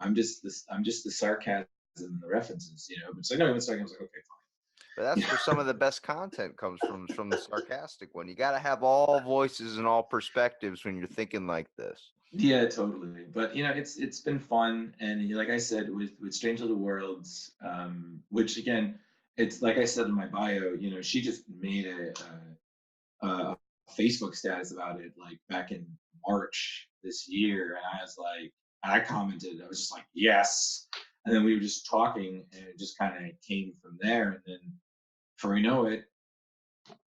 I'm just the sarcasm and the references. But it's like, no, he wants to talk. I was like, okay, But that's where some of the best content comes from the sarcastic one. You got to have all voices and all perspectives when you're thinking like this. Yeah, totally. But it's been fun, and like I said, with Strange Little Worlds, which again, it's like I said in my bio. She just made a Facebook status about it like back in March this year, and I was like, and I commented, I was just like, yes, and then we were just talking, and it just kind of came from there, and then before we know it,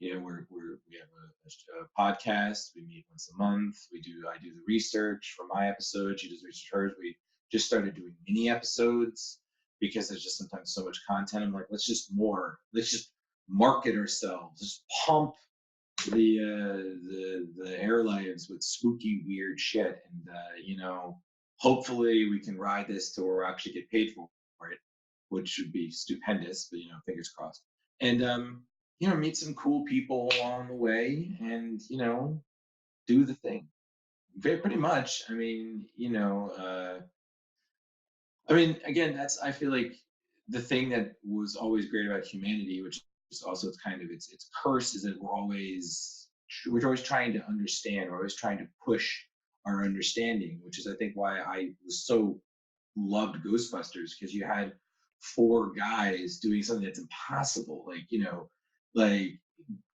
we have a podcast. We meet once a month. I do the research for my episode. She does research hers. We just started doing mini episodes because there's just sometimes so much content. I'm like, let's just market ourselves. Just pump the airlines with spooky weird shit, and hopefully we can ride this to where we actually get paid for it, which would be stupendous. But fingers crossed. And meet some cool people along the way, and do the thing. Pretty much. Again, I feel like the thing that was always great about humanity, which is also it's kind of its curse, is that we're always trying to understand. We're always trying to push our understanding, which is I think why I was so loved Ghostbusters, because you had four guys doing something that's impossible, like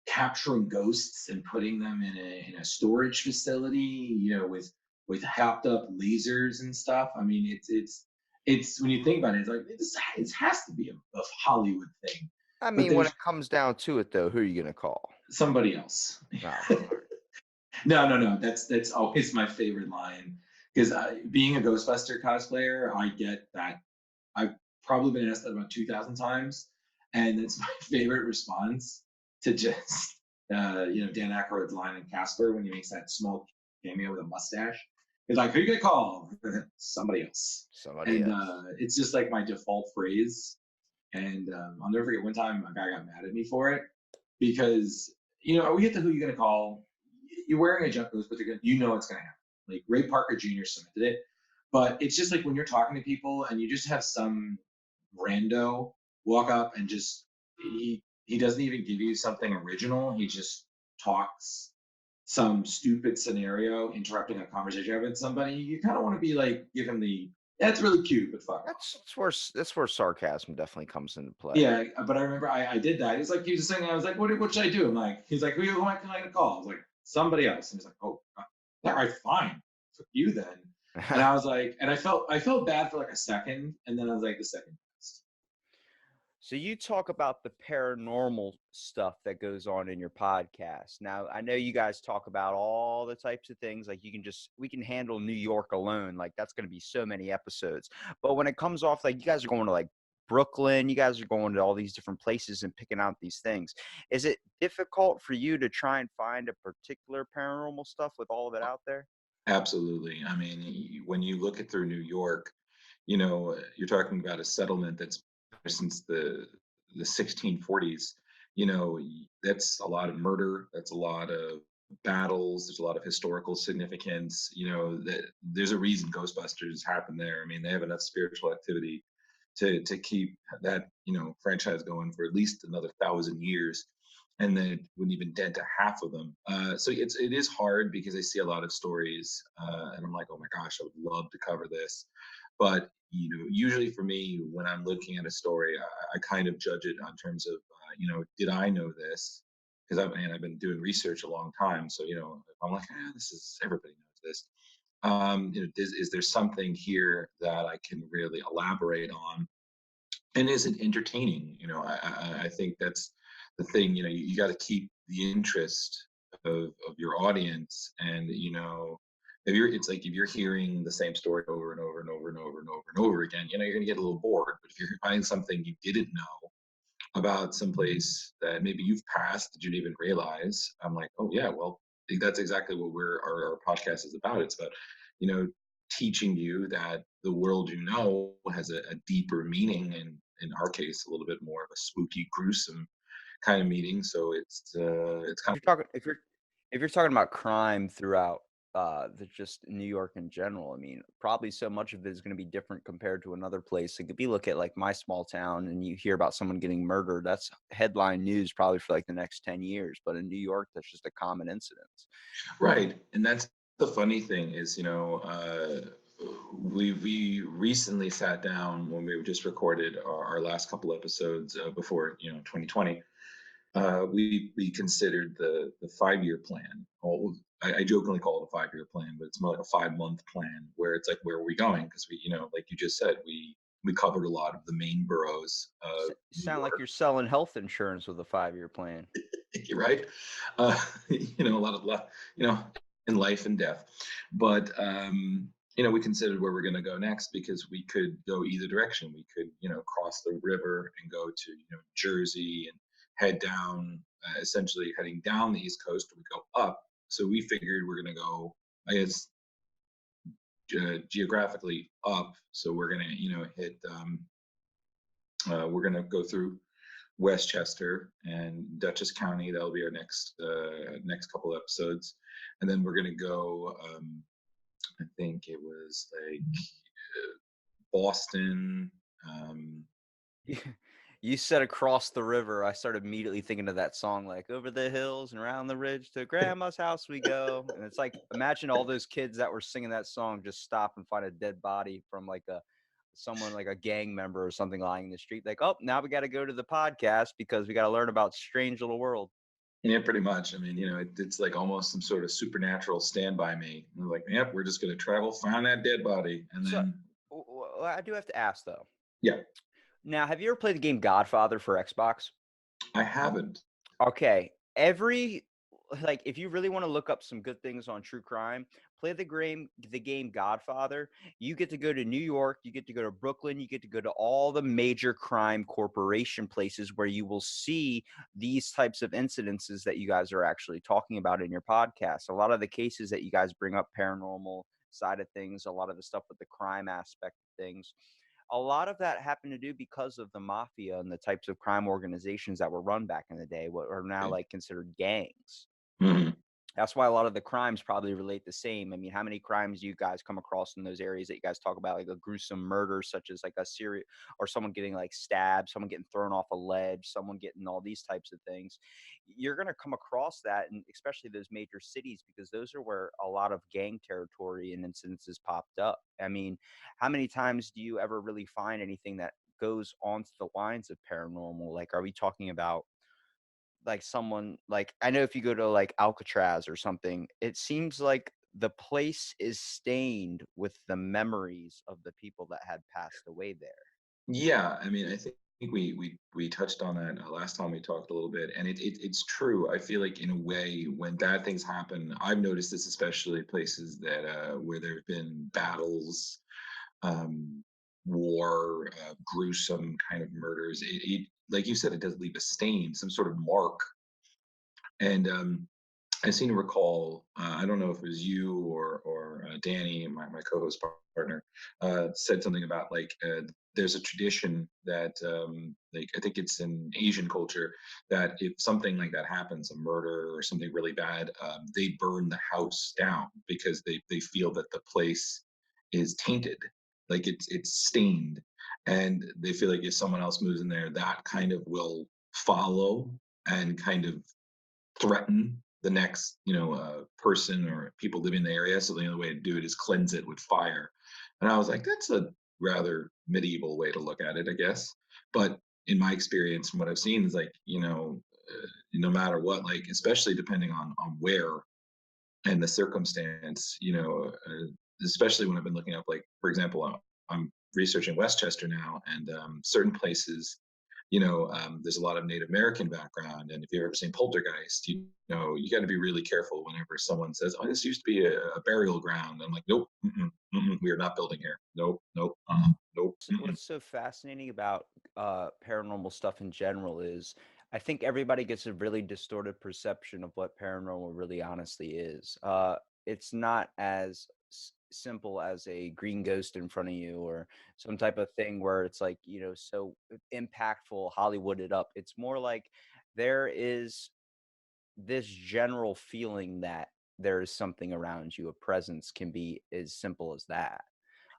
capturing ghosts and putting them in a storage facility, with hopped up lasers and stuff. I mean, it's when you think about it, it's like it has to be a Hollywood thing, I but mean, when there's it comes down to it, though, who are you gonna call? somebody else. Oh, No, no, no. That's always my favorite line, because being a Ghostbuster cosplayer, I get that. I've probably been asked that about 2,000 times, and it's my favorite response to just Dan Aykroyd's line in Casper when he makes that small cameo with a mustache. He's like, "Who you get called?" Somebody else. Somebody And else. it's just like my default phrase. And I'll never forget one time a guy got mad at me for it because we get to who you gonna call. You're wearing a junk boots, but it's gonna happen. Like Ray Parker Jr. cemented it, but it's just like when you're talking to people and you just have some rando walk up and just he doesn't even give you something original. He just talks some stupid scenario, interrupting a conversation you're having with somebody. You kind of want to be like, give him the that's really cute, but fuck off. That's where sarcasm definitely comes into play. Yeah, but I remember I did that. He's like, he was saying, I was like, what should I do? He's like, who am I going to call? I was like, somebody else. And he's like, oh, all right, fine, fuck you then. And I was like, and I felt bad for like a second, and then I was like, the second best. So you talk about the paranormal stuff that goes on in your podcast. Now, I know you guys talk about all the types of things. Like we can handle New York alone. Like that's going to be so many episodes. But when it comes off, like you guys are going to like Brooklyn, you guys are going to all these different places and picking out these things. Is it difficult for you to try and find a particular paranormal stuff with all of it out there? Absolutely. I mean, when you look at through New York, you're talking about a settlement that's since the 1640s. That's a lot of murder. That's a lot of battles. There's a lot of historical significance. That there's a reason Ghostbusters happened there. I mean, they have enough spiritual activity to keep that franchise going for at least another 1,000 years, and then it wouldn't even dent to half of them. So it is hard because I see a lot of stories, and I'm like, oh my gosh, I would love to cover this, but usually for me, when I'm looking at a story, I kind of judge it on terms of, did I know this? Because I've been doing research a long time, so if I'm like, this is everybody knows this. Is there something here that I can really elaborate on, and is it entertaining? I think that's the thing. You got to keep the interest of your audience, and it's like if you're hearing the same story over and over and over and over and over and over again, you're going to get a little bored. But if you're finding something you didn't know about some place that maybe you've passed that you didn't even realize, I'm like, oh yeah, well, I think that's exactly what our podcast is about. It's about, you know, teaching you that the world has a deeper meaning, and in our case, a little bit more of a spooky, gruesome kind of meaning. So it's kind You're talking if you're talking about crime throughout the just New York in general, I mean, probably so much of it is going to be different compared to another place. Like if you look at like my small town and you hear about someone getting murdered, that's headline news probably for like the next 10 years. But in New York, that's just a common incident. right, and that's the funny thing is, we recently sat down when we just recorded our last couple episodes before 2020. We considered the 5-year plan. Well, I jokingly call it a 5-year plan, but it's more like a 5-month plan where it's like, where are we going? Because like you just said, we covered a lot of the main boroughs of New Sound like York. you're selling health insurance with a 5-year plan. You're right. A lot, in life and death. But we considered where we're going to go next, because we could go either direction. We could, cross the river and go to, Jersey, and head down, essentially heading down the East Coast. We go up. So we figured we're going to go, I guess, geographically up. So we're going to, hit. We're going to go through Westchester and Dutchess County. That'll be our next couple episodes, and then we're gonna go. I think it was like Boston. You said across the river. I started immediately thinking of that song, like over the hills and around the ridge to grandma's house we go. And it's like, imagine all those kids that were singing that song just stop and find a dead body from like someone like a gang member or something lying in the street. Like, oh, now we got to go to the podcast because we got to learn about Strange Little World. Yeah, pretty much. I mean, it's like almost some sort of supernatural Stand By Me. We're like, yep, we're just gonna travel, find that dead body, and So then I do have to ask though. yeah, Now, have you ever played the game Godfather for Xbox? I haven't. Okay. like if you really want to look up some good things on true crime, play the game Godfather. You get to go to New York, you get to go to Brooklyn, you get to go to all the major crime corporation places where you will see these types of incidences that you guys are actually talking about in your podcast. A lot of the cases that you guys bring up, paranormal side of things, a lot of the stuff with the crime aspect of things, a lot of that happened to do because of the mafia and the types of crime organizations that were run back in the day, what are now Right. like considered gangs. Mhm. That's why a lot of the crimes probably relate the same. I mean, how many crimes do you guys come across in those areas that you guys talk about, like a gruesome murder, such as like a serial or someone getting like stabbed, someone getting thrown off a ledge, someone getting all these types of things? You're going to come across that, and especially those major cities, because those are where a lot of gang territory and incidences popped up. I mean, how many times do you ever really find anything that goes onto the lines of paranormal? Like, are we talking about like someone like I know if you go to like Alcatraz or something, it seems like the place is stained with the memories of the people that had passed away there. Yeah, I mean, I think we touched on that last time we talked a little bit, and it's true. I feel like in a way, when bad things happen, I've noticed this especially places that where there have been battles, um, war, gruesome kind of murders. It like you said, it does leave a stain, some sort of mark, and I seem to recall, I don't know if it was you or Danny, my co-host partner, said something about like there's a tradition that like I think it's in Asian culture that if something like that happens, a murder or something really bad, they burn the house down because they feel that the place is tainted, like it's stained, and they feel like if someone else moves in there, that kind of will follow and kind of threaten the next, person or people living in the area. So the only way to do it is cleanse it with fire. And I was like, that's a rather medieval way to look at it, I guess. But in my experience, from what I've seen, is like, no matter what, like especially depending on where and the circumstance, especially when I've been looking up, like for example, I'm researching Westchester now, and certain places, there's a lot of Native American background, and if you've ever seen Poltergeist, you got to be really careful whenever someone says, "Oh, this used to be a burial ground." I'm like, "Nope, we are not building here. Nope, nope, nope." What's so fascinating about paranormal stuff in general is I think everybody gets a really distorted perception of what paranormal really honestly is. It's not as simple as a green ghost in front of you or some type of thing where it's like, so impactful, Hollywooded up. It's more like there is this general feeling that there is something around you. A presence can be as simple as that.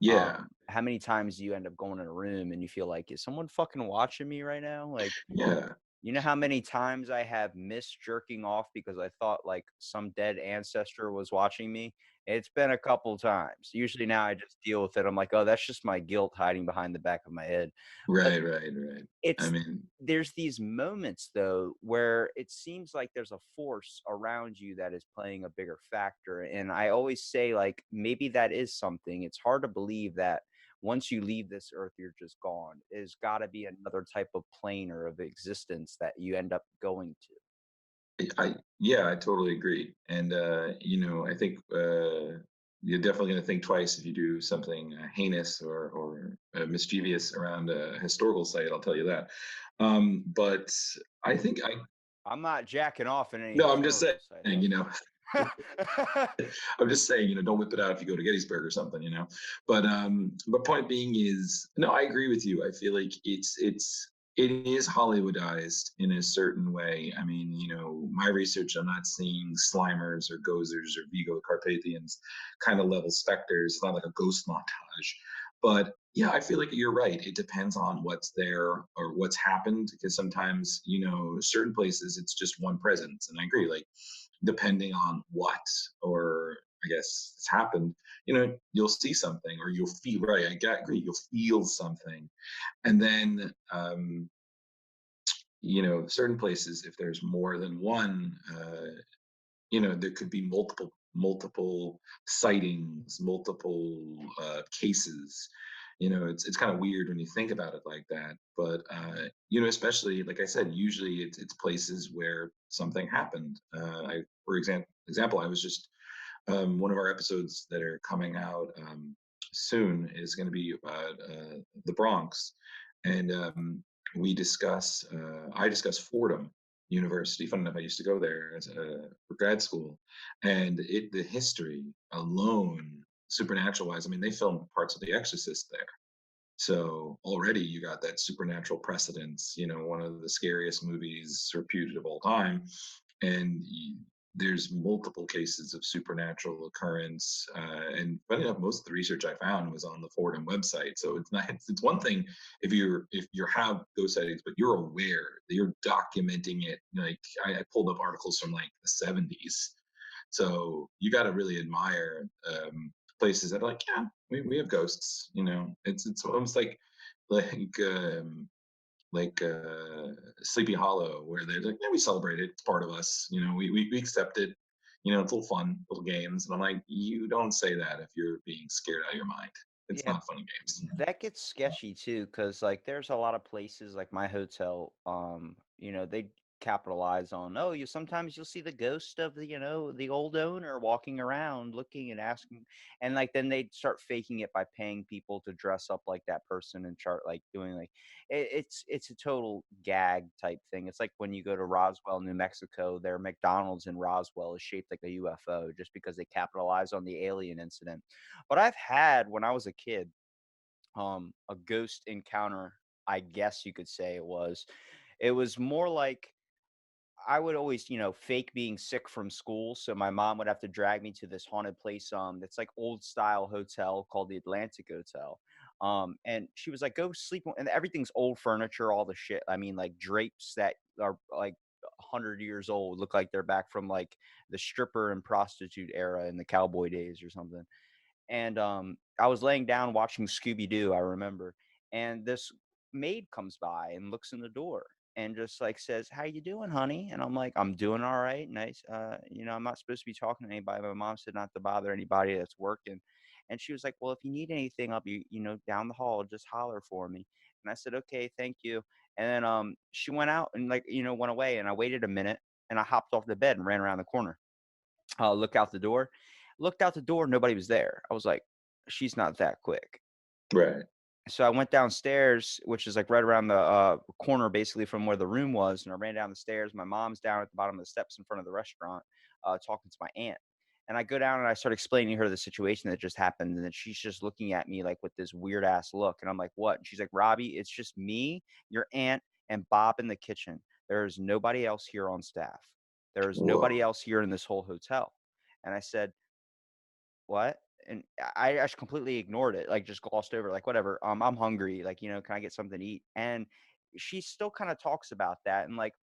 Yeah, How many times do you end up going in a room and you feel like, is someone fucking watching me right now? Like, yeah, you know how many times I have missed jerking off because I thought like some dead ancestor was watching me? It's been a couple times. Usually now I just deal with it. I'm like, oh, that's just my guilt hiding behind the back of my head. But right, right, right. I it's mean, there's these moments though where it seems like there's a force around you that is playing a bigger factor, and I always say like maybe that is something. It's hard to believe that once you leave this earth you're just gone. There's got to be another type of plane or of existence that you end up going to. yeah, I totally agree. And I think you're definitely going to think twice if you do something heinous or mischievous around a historical site. I'll tell you that. But I think I I'm not jacking off in any no, I'm just saying, historical site, that's I'm just saying, don't whip it out if you go to Gettysburg or something, But point being is, no, I agree with you. I feel like it is Hollywoodized in a certain way. I mean, my research, I'm not seeing Slimers or Gozers or Vigo Carpathians kind of level specters. It's not like a ghost montage. But yeah, I feel like you're right. It depends on what's there or what's happened, because sometimes, certain places it's just one presence. And I agree, like depending on what, or I guess it's happened, you'll see something or you'll feel, right. Agree. You'll feel something. And then, certain places, if there's more than one, there could be multiple sightings, multiple cases. It's kind of weird when you think about it like that, but especially like I said, usually it's places where something happened. I for example, I was just one of our episodes that are coming out soon is going to be about the Bronx, and I discuss Fordham University. Fun enough, I used to go there for grad school, and the history alone, supernatural wise. I mean, they filmed parts of The Exorcist there. So already you got that supernatural precedence, one of the scariest movies reputed of all time. And there's multiple cases of supernatural occurrence. And funny enough, most of the research I found was on the Fordham website. So it's not, it's one thing if you have those sightings, but you're aware that you're documenting it. Like I pulled up articles from like the 70s. So you got to really admire places that are like, yeah, we have ghosts. It's almost like um, Sleepy Hollow, where they're like, yeah, we celebrate it. It's part of us. We accept it. It's a little fun, little games. And I'm like, you don't say that if you're being scared out of your mind. It's Yeah, not fun and games. that gets sketchy too, because like there's a lot of places like my hotel, they capitalize on, oh, you sometimes you'll see the ghost of the old owner walking around looking and asking, and like then they start faking it by paying people to dress up like that person and chart like doing like it's a total gag type thing. It's like when you go to Roswell, New Mexico, their McDonald's in Roswell is shaped like a UFO just because they capitalize on the alien incident. But I've had when I was a kid a ghost encounter, I guess you could say it was more like I would always fake being sick from school, so my mom would have to drag me to this haunted place that's like old style hotel called the Atlantic Hotel. And she was like, go sleep and everything's old furniture, all the shit, I mean, like drapes that are like 100 years old, look like they're back from like the stripper and prostitute era in the cowboy days or something. And I was laying down watching Scooby Doo, I remember, and this maid comes by and looks in the door and just like says, "How you doing, honey?" And I'm like, "I'm doing all right. Nice. I'm not supposed to be talking to anybody. My mom said not to bother anybody that's working." And she was like, "Well, if you need anything, I'll be, down the hall. Just holler for me." And I said, "Okay, thank you." And then she went out and like, went away. And I waited a minute and I hopped off the bed and ran around the corner. Look out the door. Looked out the door, nobody was there. I was like, "She's not that quick." Right. So I went downstairs, which is like right around the corner, basically from where the room was, and I ran down the stairs. My mom's down at the bottom of the steps in front of the restaurant, talking to my aunt. And I go down and I start explaining to her the situation that just happened, and then she's just looking at me like with this weird ass look. And I'm like, "What?" And she's like, "Robbie, it's just me, your aunt, and Bob in the kitchen. There is nobody else here on staff. There is nobody Whoa. else here in this whole hotel." And I said, "What?" And I just completely ignored it, like, just glossed over, like, "Whatever, I'm hungry, like, can I get something to eat?" And she still kinda talks about that, and, like,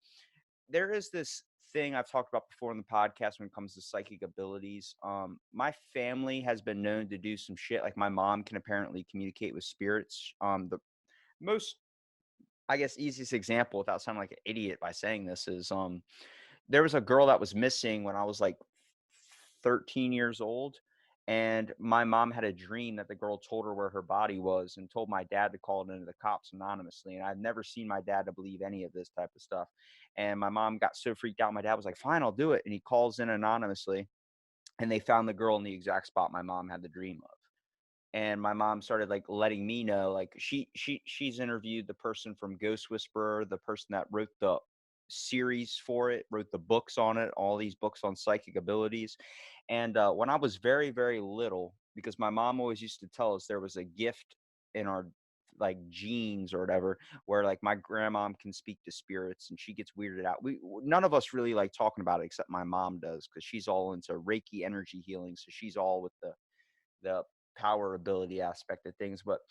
there is this thing I've talked about before in the podcast when it comes to psychic abilities. My family has been known to do some shit, like, my mom can apparently communicate with spirits. The most, I guess, easiest example without sounding like an idiot by saying this is, there was a girl that was missing when I was like 13 years old. And my mom had a dream that the girl told her where her body was and told my dad to call it into the cops anonymously. And I've never seen my dad to believe any of this type of stuff. And my mom got so freaked out. My dad was like, "Fine, I'll do it." And he calls in anonymously. And they found the girl in the exact spot my mom had the dream of. And my mom started like letting me know, like she's interviewed the person from Ghost Whisperer, the person that wrote the series for it, wrote the books on it, all these books on psychic abilities. And when I was very very little, because my mom always used to tell us there was a gift in our like genes or whatever, where like my grandmom can speak to spirits and she gets weirded out. None of us really like talking about it except my mom does, because she's all into Reiki energy healing, so she's all with the power ability aspect of things. But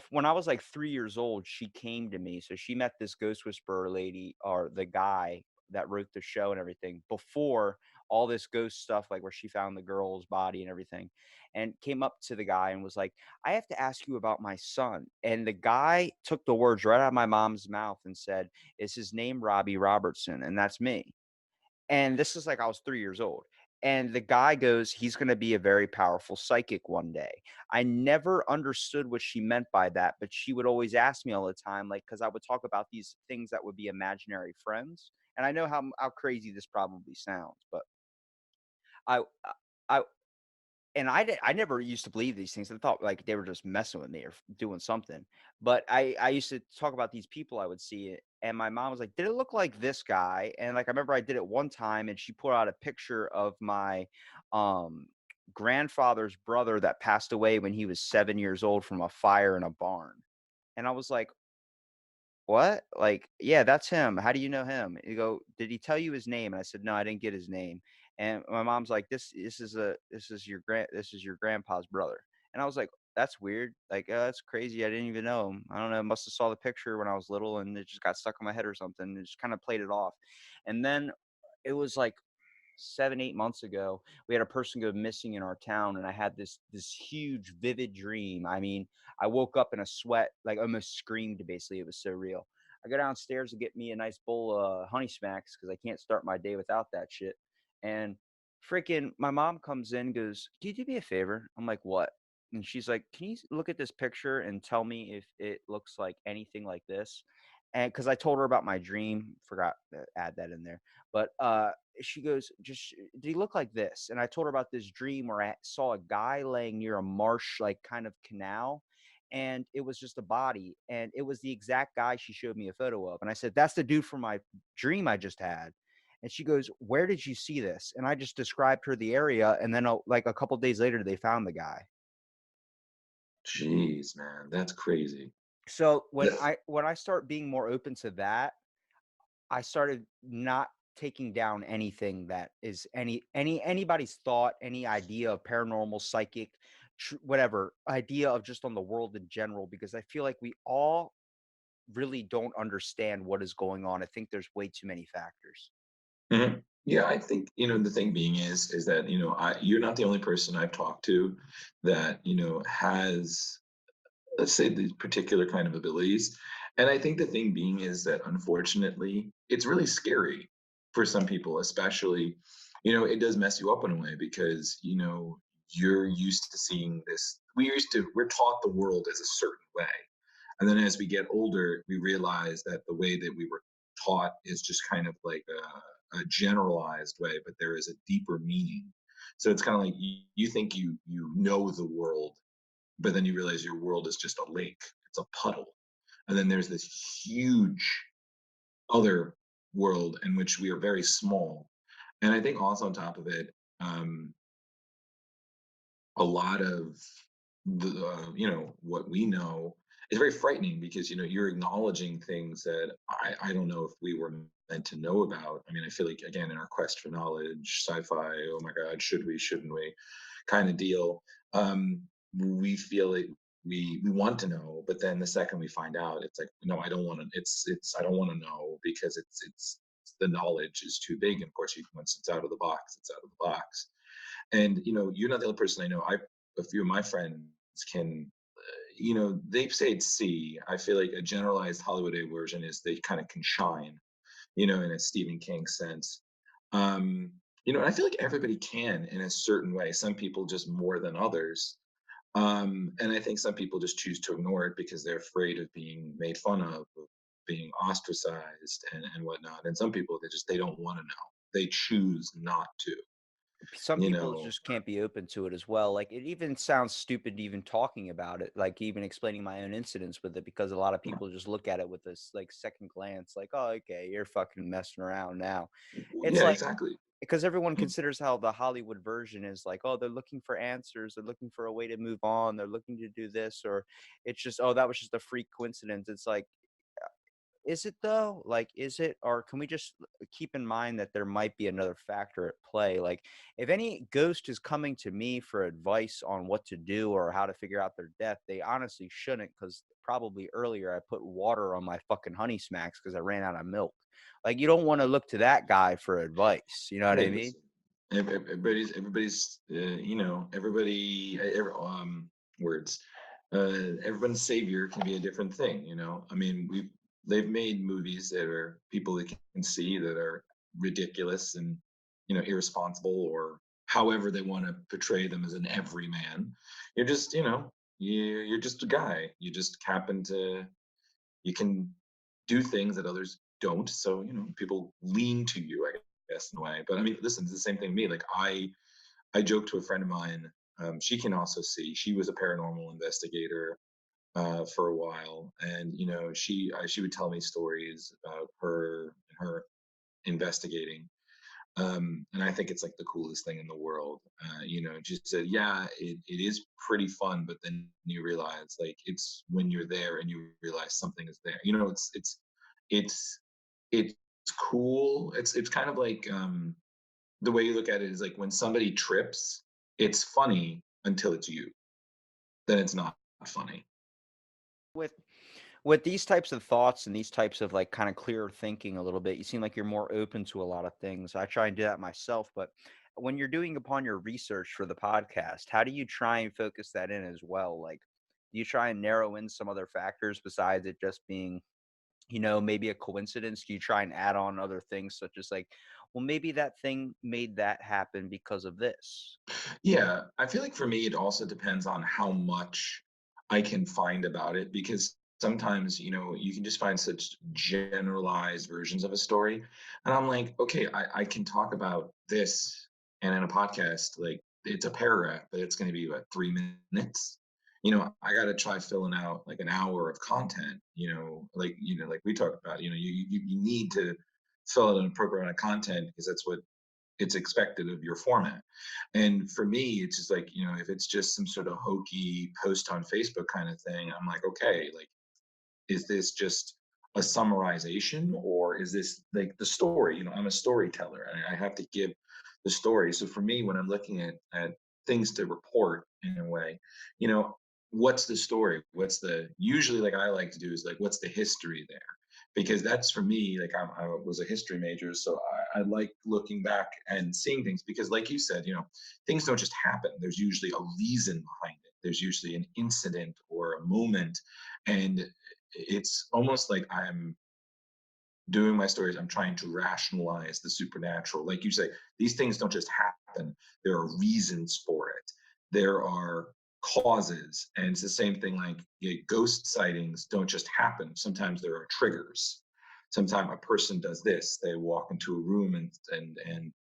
when I was like 3 years old, she came to me. So she met this ghost whisperer lady or the guy that wrote the show and everything before all this ghost stuff, like where she found the girl's body and everything, and came up to the guy and was like, "I have to ask you about my son." And the guy took the words right out of my mom's mouth and said, "Is his name Robbie Robertson?" And that's me. And this is like I was 3 years old. And the guy goes, "He's gonna be a very powerful psychic one day." I never understood what she meant by that, but she would always ask me all the time, like, because I would talk about these things that would be imaginary friends. And I know how crazy this probably sounds, but I I and I never used to believe these things. I thought like they were just messing with me or doing something. But I used to talk about these people I would see, and my mom was like, "Did it look like this guy?" And like I remember I did it one time, and she pulled out a picture of my um, grandfather's brother that passed away when he was 7 years old from a fire in a barn, and I was like, "What?" Like, "Yeah, that's him. How do you know him?" You go, "Did he tell you his name?" And I said, "No, I didn't get his name." And my mom's like, this is your grandpa's brother." And I was like, "That's weird. Like, that's crazy. I didn't even know him. I don't know. Must have saw the picture when I was little and it just got stuck in my head or something." And just kind of played it off. And then it was like 7, 8 months ago, we had a person go missing in our town, and I had this huge, vivid dream. I mean, I woke up in a sweat, like almost screamed. Basically, it was so real. I go downstairs to get me a nice bowl of Honey Smacks because I can't start my day without that shit. And freaking, my mom comes in, goes, "Can you do me a favor?" I'm like, "What?" And she's like, "Can you look at this picture and tell me if it looks like anything like this?" And because I told her about my dream, forgot to add that in there. But she goes, "Just did he look like this?" And I told her about this dream where I saw a guy laying near a marsh, like kind of canal, and it was just a body, and it was the exact guy she showed me a photo of. And I said, "That's the dude from my dream I just had." And she goes, "Where did you see this?" And I just described her the area, and then like a couple days later, they found the guy. Jeez, man, that's crazy. So Yeah. when I start being more open to that, I started not taking down anything that is anybody's thought, any idea of paranormal, psychic, whatever idea of just on the world in general, because I feel like we all really don't understand what is going on. I think there's way too many factors. Mhm. Yeah, I think, the thing being is that, you're not the only person I've talked to that, has, let's say, these particular kind of abilities. And I think the thing being is that unfortunately, it's really scary for some people, especially, it does mess you up in a way because, you're used to seeing this. We're taught the world as a certain way. And then as we get older, we realize that the way that we were taught is just kind of like a generalized way, but there is a deeper meaning. So it's kind of like you think you know the world, but then you realize your world is just a lake, it's a puddle. And then there's this huge other world in which we are very small. And I think also on top of it, um, a lot of what we know is very frightening because you're acknowledging things that I don't know if we were meant to know about. I mean, I feel like, again, in our quest for knowledge, sci-fi, oh my god, should we, shouldn't we, kind of deal. We feel it, we want to know, but then the second we find out, it's like, no, I don't want to. It's I don't want to know because it's the knowledge is too big. And of course, once it's out of the box, it's out of the box. And you're not the only person I know. A few of my friends can, they say it's C. I feel like a generalized Hollywood A version is they kind of can shine, in a Stephen King sense. And I feel like everybody can in a certain way. Some people just more than others. And I think some people just choose to ignore it because they're afraid of being made fun of being ostracized and whatnot. And some people they don't want to know. They choose not to. Some You people know, just can't be open to it as well. Like it even sounds stupid even talking about it, like even explaining my own incidents with it, because a lot of people just look at it with this like second glance, like, "Oh, okay, you're fucking messing around now." It's yeah, like exactly. because everyone considers how the Hollywood version is like, "Oh, they're looking for answers, they're looking for a way to move on, they're looking to do this," or it's just, "Oh, that was just a freak coincidence." It's like, is it though? Like, is it? Or can we just keep in mind that there might be another factor at play? Like, if any ghost is coming to me for advice on what to do or how to figure out their death, they honestly shouldn't, because probably earlier I put water on my fucking honey smacks because I ran out of milk. Like, you don't want to look to that guy for advice. You know what I Hey, mean? listen. Everybody's everybody words. Everyone's savior can be a different thing. I mean, they've made movies that are people that can see that are ridiculous and irresponsible, or however they want to portray them as an everyman. You're just you're just a guy. You just happen to you can do things that others don't. So people lean to you, I guess, in a way. But I mean, listen, it's the same thing to me. Like, I joked to a friend of mine. She can also see. She was a paranormal investigator for a while, and she would tell me stories about her investigating. And I think it's like the coolest thing in the world. Just said, yeah, it is pretty fun, but then you realize, like, it's when you're there and you realize something is there. It's it's cool. It's kind of like, the way you look at it is like when somebody trips, it's funny until it's you. Then it's not funny. With with these types of thoughts and these types of like kind of clearer thinking a little bit, you seem like you're more open to a lot of things. I try and do that myself, but when you're doing upon your research for the podcast, how do you try and focus that in as well? Like, do you try and narrow in some other factors besides it just being, maybe a coincidence? Do you try and add on other things such as like, well, maybe that thing made that happen because of this? Yeah, I feel like for me, it also depends on how much I can find about it, because sometimes, you can just find such generalized versions of a story. And I'm like, okay, I can talk about this, and in a podcast, like, it's a paragraph, but it's going to be what, 3 minutes? I got to try filling out like an hour of content, like we talked about, you need to fill out an appropriate amount of content because that's what it's expected of your format. And for me, it's just like, if it's just some sort of hokey post on Facebook kind of thing, I'm like, okay, like, is this just a summarization, or is this like the story? I'm a storyteller, and I have to give the story. So for me, when I'm looking at things to report in a way, you know what's the story, what's the usually, like, I like to do is like, what's the history there, because that's for me, like, I was a history major, so I like looking back and seeing things, because like you said, things don't just happen. There's usually a reason behind it. There's usually an incident or a moment, and it's almost like I'm doing my stories, I'm trying to rationalize the supernatural. Like you say, these things don't just happen, there are reasons for it, there are causes. And it's the same thing, like, ghost sightings don't just happen. Sometimes there are triggers. Sometimes a person does this, they walk into a room and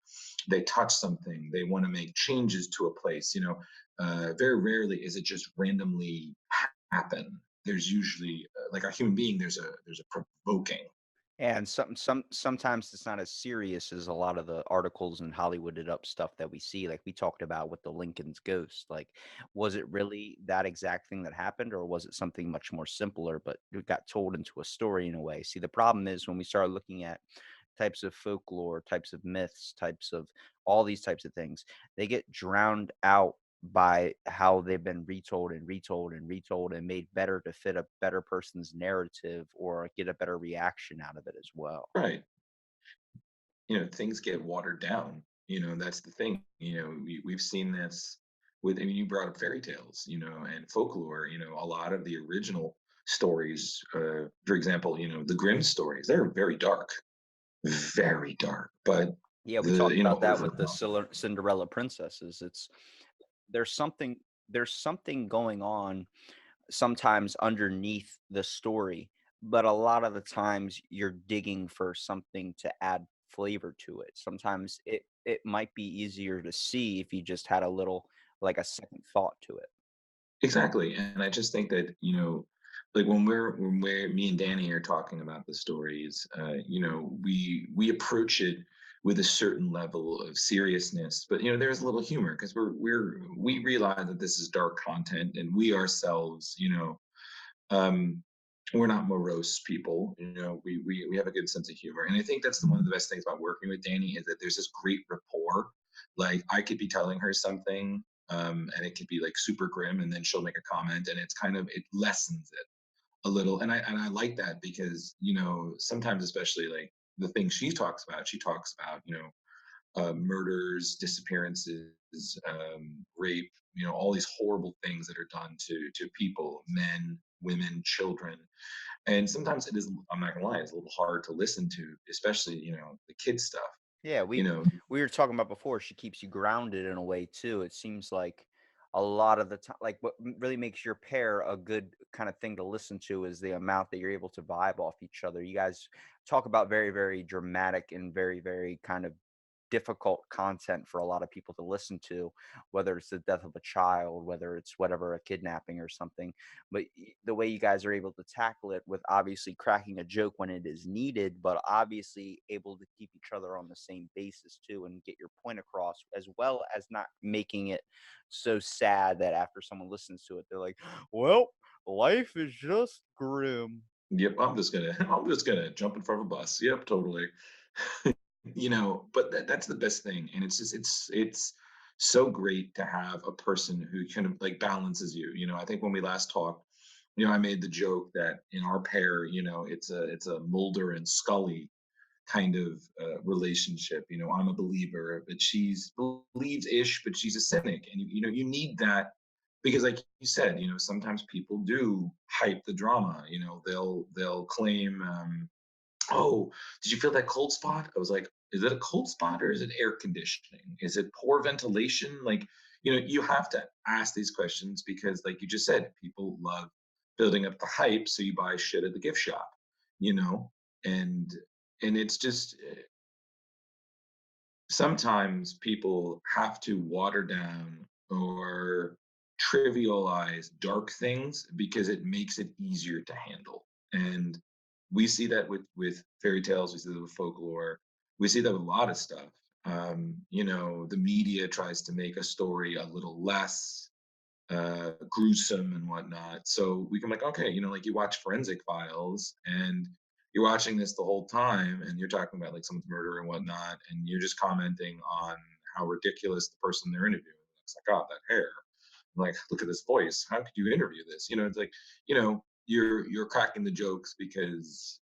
they touch something, they want to make changes to a place. Very rarely is it just randomly happen. There's usually, like a human being, there's a provoking. And sometimes it's not as serious as a lot of the articles and Hollywooded up stuff that we see, like we talked about with the Lincoln's ghost. Like, was it really that exact thing that happened, or was it something much more simpler, but it got told into a story in a way? See, the problem is when we start looking at types of folklore, types of myths, types of all these types of things, they get drowned out by how they've been retold and retold and retold and made better to fit a better person's narrative or get a better reaction out of it as well. Right. Things get watered down. That's the thing. We've seen this with, I mean, you brought up fairy tales, and folklore. A lot of the original stories, for example, the Grimm stories, they're very dark, but Yeah, we the talked about that over. with the Cinderella princesses. It's there's something there's something going on sometimes underneath the story, but a lot of the times you're digging for something to add flavor to it. Sometimes it might be easier to see if you just had a little like a second thought to it. Exactly, and I just think that, like, when we're me and Danny are talking about the stories, we approach it with a certain level of seriousness, but there's a little humor, because we realize that this is dark content, and we ourselves, um, we're not morose people. We have a good sense of humor, and I think that's one of the best things about working with Danny, is that there's this great rapport. Like, I could be telling her something, and it could be like super grim, and then she'll make a comment, and it lessens it a little, and I like that, because sometimes, especially like the things she talks about, murders, disappearances, rape, all these horrible things that are done to people, men, women, children. And sometimes it is, I'm not gonna lie, it's a little hard to listen to, especially, the kid stuff, Yeah, you know. we were talking about before, she keeps you grounded in a way too. It seems like a lot of the time, like what really makes your pair a good kind of thing to listen to is the amount that you're able to vibe off each other. You guys talk about very, very dramatic and very, very kind of difficult content for a lot of people to listen to, whether it's the death of a child, whether it's whatever, a kidnapping or something. But the way you guys are able to tackle it with obviously cracking a joke when it is needed, but obviously able to keep each other on the same basis too and get your point across, as well as not making it so sad that after someone listens to it, they're like, well, life is just grim. Yep, I'm just gonna jump in front of a bus. Yep, totally. But that's the best thing, and it's so great to have a person who kind of like balances you. I think when we last talked, I made the joke that in our pair, it's a Mulder and Scully kind of relationship. I'm a believer, but she's believes ish, but she's a cynic, and you need that because, like you said, sometimes people do hype the drama. They'll claim, "Oh, did you feel that cold spot?" I was like, "Is it a cold spot or is it air conditioning? Is it poor ventilation?" Like, you have to ask these questions because, like you just said, people love building up the hype, so you buy shit at the gift shop, you know, and it's just sometimes people have to water down or trivialize dark things because it makes it easier to handle. And we see that with fairy tales, we see that with folklore, we see that with a lot of stuff. The media tries to make a story a little less gruesome and whatnot. So we can like, okay, like you watch Forensic Files and you're watching this the whole time and you're talking about like someone's murder and whatnot, and you're just commenting on how ridiculous the person they're interviewing looks. Like, God, that hair. I'm like, look at this voice. How could you interview this? It's like, you're cracking the jokes because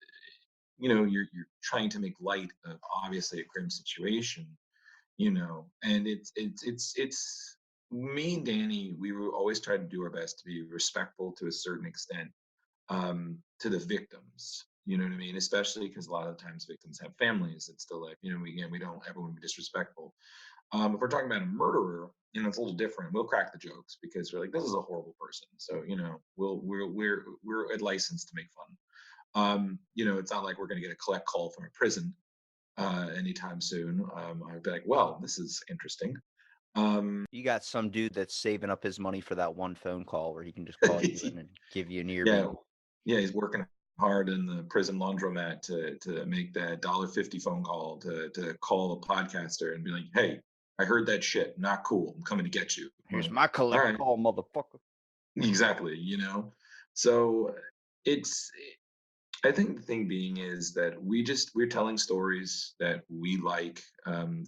you're trying to make light of obviously a grim situation, and it's me and Danny, we were always trying to do our best to be respectful to a certain extent, to the victims. You know what I mean? Especially because a lot of times victims have families that still like, we don't ever want to be disrespectful. If we're talking about a murderer, it's a little different. We'll crack the jokes because we're like, this is a horrible person. So, we're at license to make fun. It's not like we're going to get a collect call from a prison anytime soon. I'd be like, well, this is interesting. You got some dude that's saving up his money for that one phone call where he can just call you in and give you an Yeah, earby. yeah, he's working hard in the prison laundromat to make that $1.50 phone call to call a podcaster and be like, "Hey, I heard that shit. Not cool. I'm coming to get you." I'm Here's like, my all collect right, call, motherfucker. exactly. So it's I think the thing being is that we're telling stories that we like,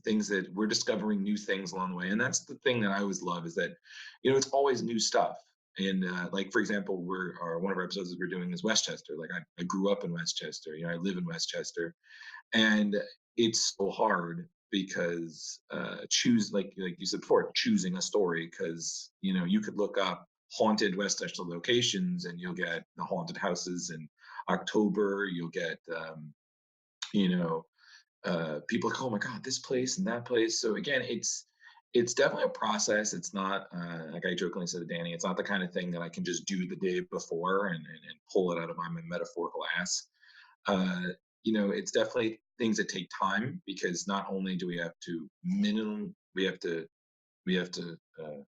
things that we're discovering new things along the way, and that's the thing that I always love is that, it's always new stuff. And like for example, one of our episodes that we're doing is Westchester. Like I grew up in Westchester. I live in Westchester, and it's so hard because choose like you said before, choosing a story because you could look up haunted Westchester locations and you'll get the haunted houses in October. You'll get you know people like, oh my god, this place and that place. So again, it's definitely a process. It's not like I jokingly said to Danny, it's not the kind of thing that I can just do the day before and pull it out of my metaphorical ass. uh, it's definitely things that take time because not only do we have to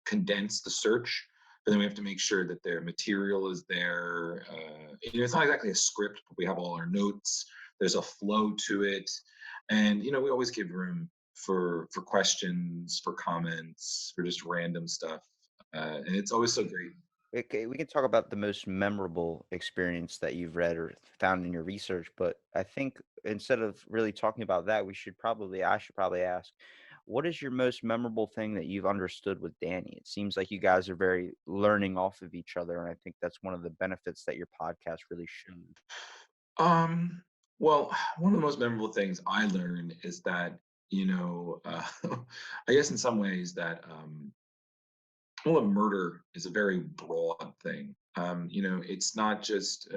condense the search, but then we have to make sure that their material is there. It's not exactly a script, but we have all our notes. There's a flow to it, and we always give room for questions, for comments, for just random stuff, and it's always so great. Okay, we can talk about the most memorable experience that you've read or found in your research, but I think instead of really talking about that, I should probably ask, what is your most memorable thing that you've understood with Danny? It seems like you guys are very learning off of each other, and I think that's one of the benefits that your podcast really shows. Um, well, one of the most memorable things I learned is that, I guess in some ways that, well, a murder is a very broad thing. It's not just,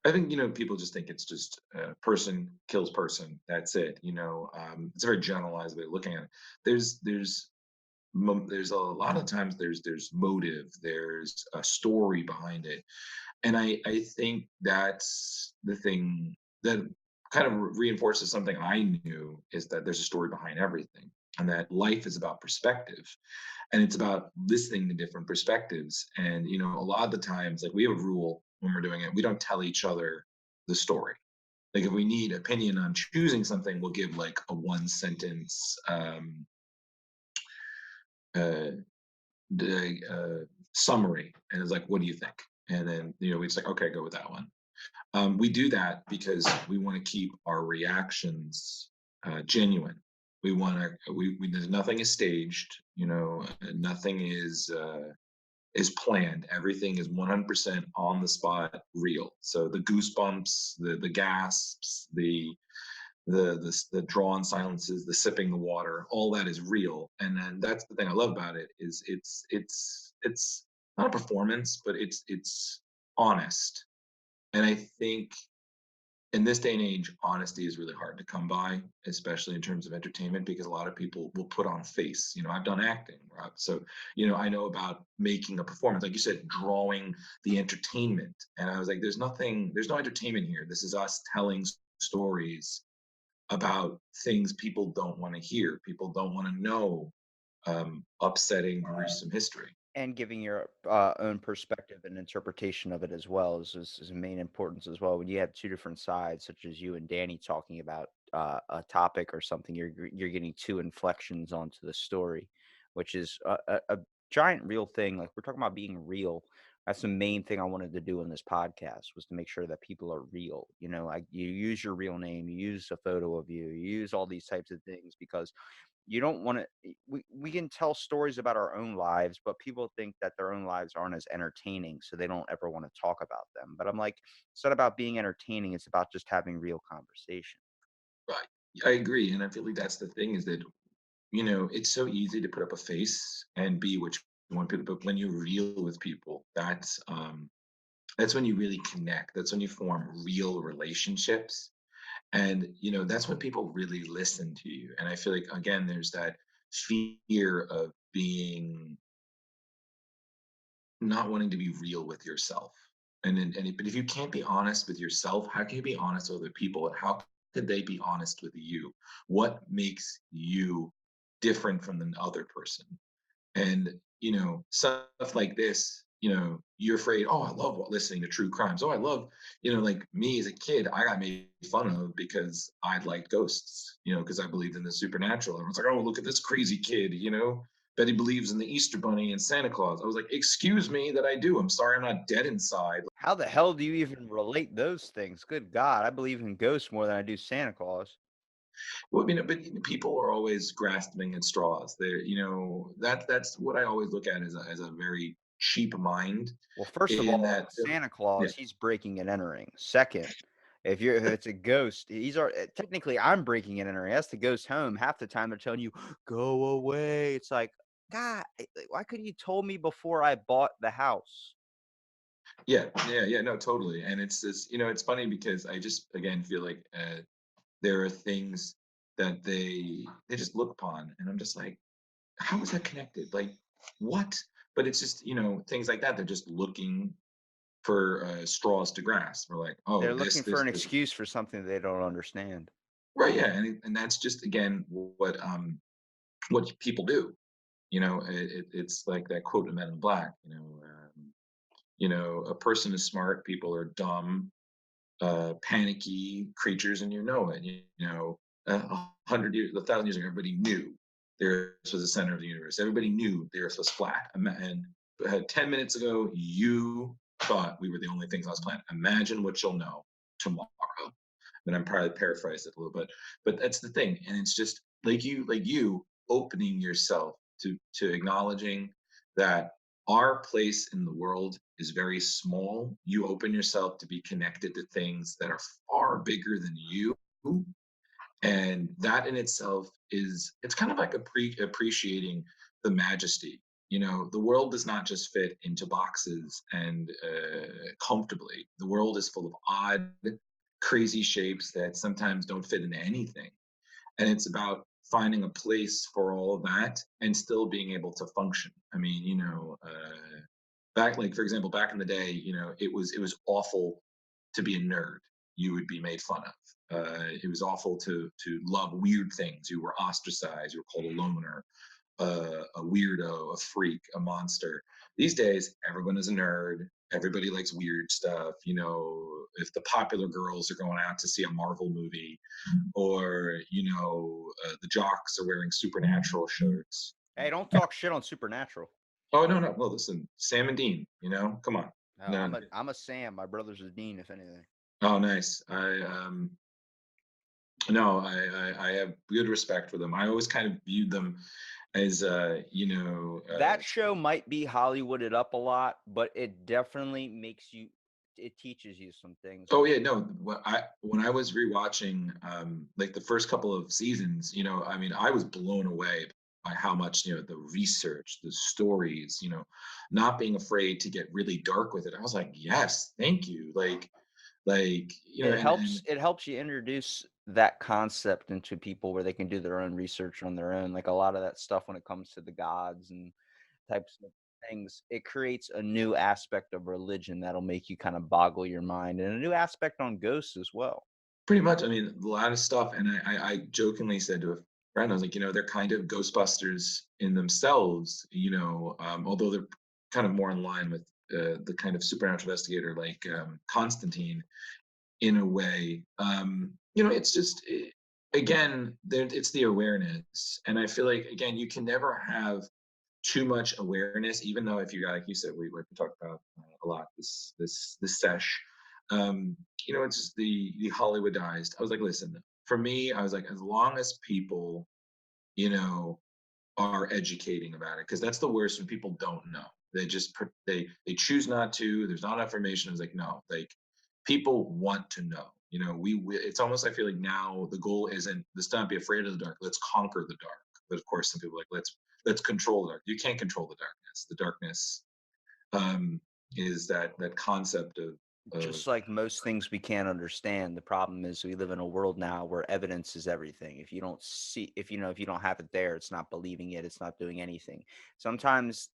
I think, people just think it's just person kills person. That's it. It's a very generalized way of looking at it. There's a lot of times there's motive, there's a story behind it, and I think that's the thing that kind of reinforces something I knew, is that there's a story behind everything, and that life is about perspective, and it's about listening to different perspectives. And a lot of the times, like, we have a rule when we're doing it, we don't tell each other the story. Like, if we need opinion on choosing something, we'll give like a one sentence uh, summary, and it's like, what do you think? And then we just like, okay, go with that one. We do that because we want to keep our reactions genuine. We want to. There's nothing is staged. Nothing is planned. Everything is 100% on the spot, real. So the goosebumps, the gasps, the drawn silences, the sipping the water, all that is real. And then that's the thing I love about it, is it's not a performance, but it's honest. And I think in this day and age, honesty is really hard to come by, especially in terms of entertainment, because a lot of people will put on a face. I've done acting, Rob. So, I know about making a performance, like you said, drawing the entertainment. And I was like, there's no entertainment here. This is us telling stories about things people don't want to hear, people don't want to know, upsetting, gruesome history. And giving your own perspective and interpretation of it as well is main importance as well. When you have two different sides, such as you and Danny talking about a topic or something, you're getting two inflections onto the story, which is a giant real thing. Like, we're talking about being real. That's the main thing I wanted to do in this podcast, was to make sure that people are real. Like, you use your real name, you use a photo of you use all these types of things, because you don't want to. We can tell stories about our own lives, but people think that their own lives aren't as entertaining, so they don't ever want to talk about them. But I'm like, it's not about being entertaining, it's about just having real conversation. Right. I agree. And I feel like that's the thing, is that, it's so easy to put up a face and be what you want people, but when you're real with people, that's when you really connect. That's when you form real relationships. And, that's when people really listen to you. And I feel like, again, there's that fear of being, not wanting to be real with yourself. But if you can't be honest with yourself, how can you be honest with other people? And how could they be honest with you? What makes you different from the other person? And stuff like this, you're afraid, oh, I love listening to true crimes. Oh, I love, like me as a kid, I got made fun of because I liked ghosts, because I believed in the supernatural. Everyone's like, oh, look at this crazy kid, bet he believes in the Easter bunny and Santa Claus. I was like, excuse me, that I do. I'm sorry, I'm not dead inside. How the hell do you even relate those things? Good God, I believe in ghosts more than I do Santa Claus. Well, but people are always grasping at straws. That's what I always look at, as a very cheap mind. Well, first of In all, that, Santa yeah, Claus, he's breaking and entering. Second, if it's a ghost, technically I'm breaking and entering. That's the ghost home. Half the time they're telling you, go away. It's like, God, why couldn't you told me before I bought the house? yeah, no, totally. And it's this, it's funny, because I just, again, feel like there are things that they just look upon, and I'm just like, how is that connected? Like, what? But it's just, things like that. They're just looking for straws to grasp. We're like, oh, They're looking for an this. excuse for something they don't understand. Right, yeah, and that's just, again, what people do. It's like that quote in Men in Black. A person is smart, people are dumb, panicky creatures, and you know it. 100 years, 1,000 years ago, everybody knew the Earth was the center of the universe. Everybody knew the Earth was flat. And 10 minutes ago, you thought we were the only things on this planet. Imagine what you'll know tomorrow. And I'm probably paraphrased it a little bit, but that's the thing. And it's just like you opening yourself to acknowledging that our place in the world is very small. You open yourself to be connected to things that are far bigger than you. And that in itself it's kind of like appreciating the majesty. The world does not just fit into boxes and comfortably. The world is full of odd, crazy shapes that sometimes don't fit into anything. And it's about finding a place for all of that and still being able to function. I mean, back, like, for example, back in the day, it was awful to be a nerd. you would be made fun of. It was awful to love weird things. You were ostracized. You were called a loner, a weirdo, a freak, a monster. These days, everyone is a nerd. Everybody likes weird stuff. You know, if the popular girls are going out to see a Marvel movie, or the jocks are wearing supernatural shirts. Hey, don't talk shit on Supernatural. Oh no, no. Well, listen, Sam and Dean. Come on. No, No. I'm a Sam. My brother's a Dean, if anything. Oh, nice. No, I have good respect for them. I always kind of viewed them as That show might be Hollywooded up a lot, but it definitely it teaches you some things. Oh yeah, no. When I was rewatching like the first couple of seasons, I mean, I was blown away by how much the research, the stories, not being afraid to get really dark with it. I was like, yes, thank you. It helps you introduce that concept into people where they can do their own research on their own. Like a lot of that stuff when it comes to the gods and types of things, it creates a new aspect of religion that'll make you kind of boggle your mind, and a new aspect on ghosts as well. Pretty much. I mean, a lot of stuff. And I jokingly said to a friend, I was like, they're kind of Ghostbusters in themselves, although they're kind of more in line with the kind of supernatural investigator like Constantine in a way. It's just, again, it's the awareness. And I feel like, again, you can never have too much awareness, even though if you, like you said, we talked about a lot this sesh. It's just the Hollywoodized. I was like, listen, for me, I was like, as long as people, you know, are educating about it, because that's the worst when people don't know. They just they choose not to. There's not information. It's like no, like people want to know. We it's almost I feel like now the goal isn't let's not be afraid of the dark. Let's conquer the dark. But of course, some people are like let's control the dark. You can't control the darkness. The darkness um, is that concept of Just like most things we can't understand, the problem is we live in a world now where evidence is everything. If you don't see, if you don't have it there, it's not believing it, it's not doing anything. Sometimes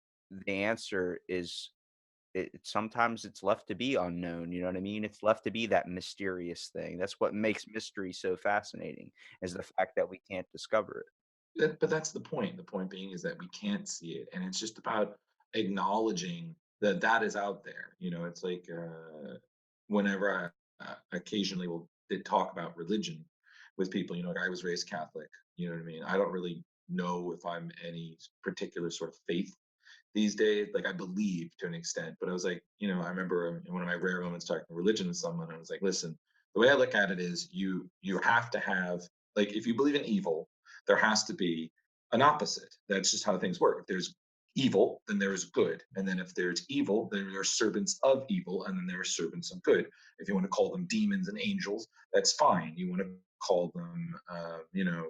the answer is sometimes it's left to be unknown. You know what I mean? It's left to be that mysterious thing. That's what makes mystery so fascinating, is the fact that we can't discover it. but that's the point. The point being is that we can't see it, and it's just about acknowledging that that is out there. It's like whenever I occasionally will did talk about religion with people. Like I was raised Catholic. You know what I mean? I don't really know if I'm any particular sort of faith these days. Like I believe to an extent, but I was like, I remember in one of my rare moments talking religion with someone. I was like, listen, the way I look at it is you have to have like if you believe in evil, there has to be an opposite. That's just how things work. If there's evil, then there is good. And then if there's evil, then there are servants of evil, and then there are servants of good. If you want to call them demons and angels, that's fine. You want to call them,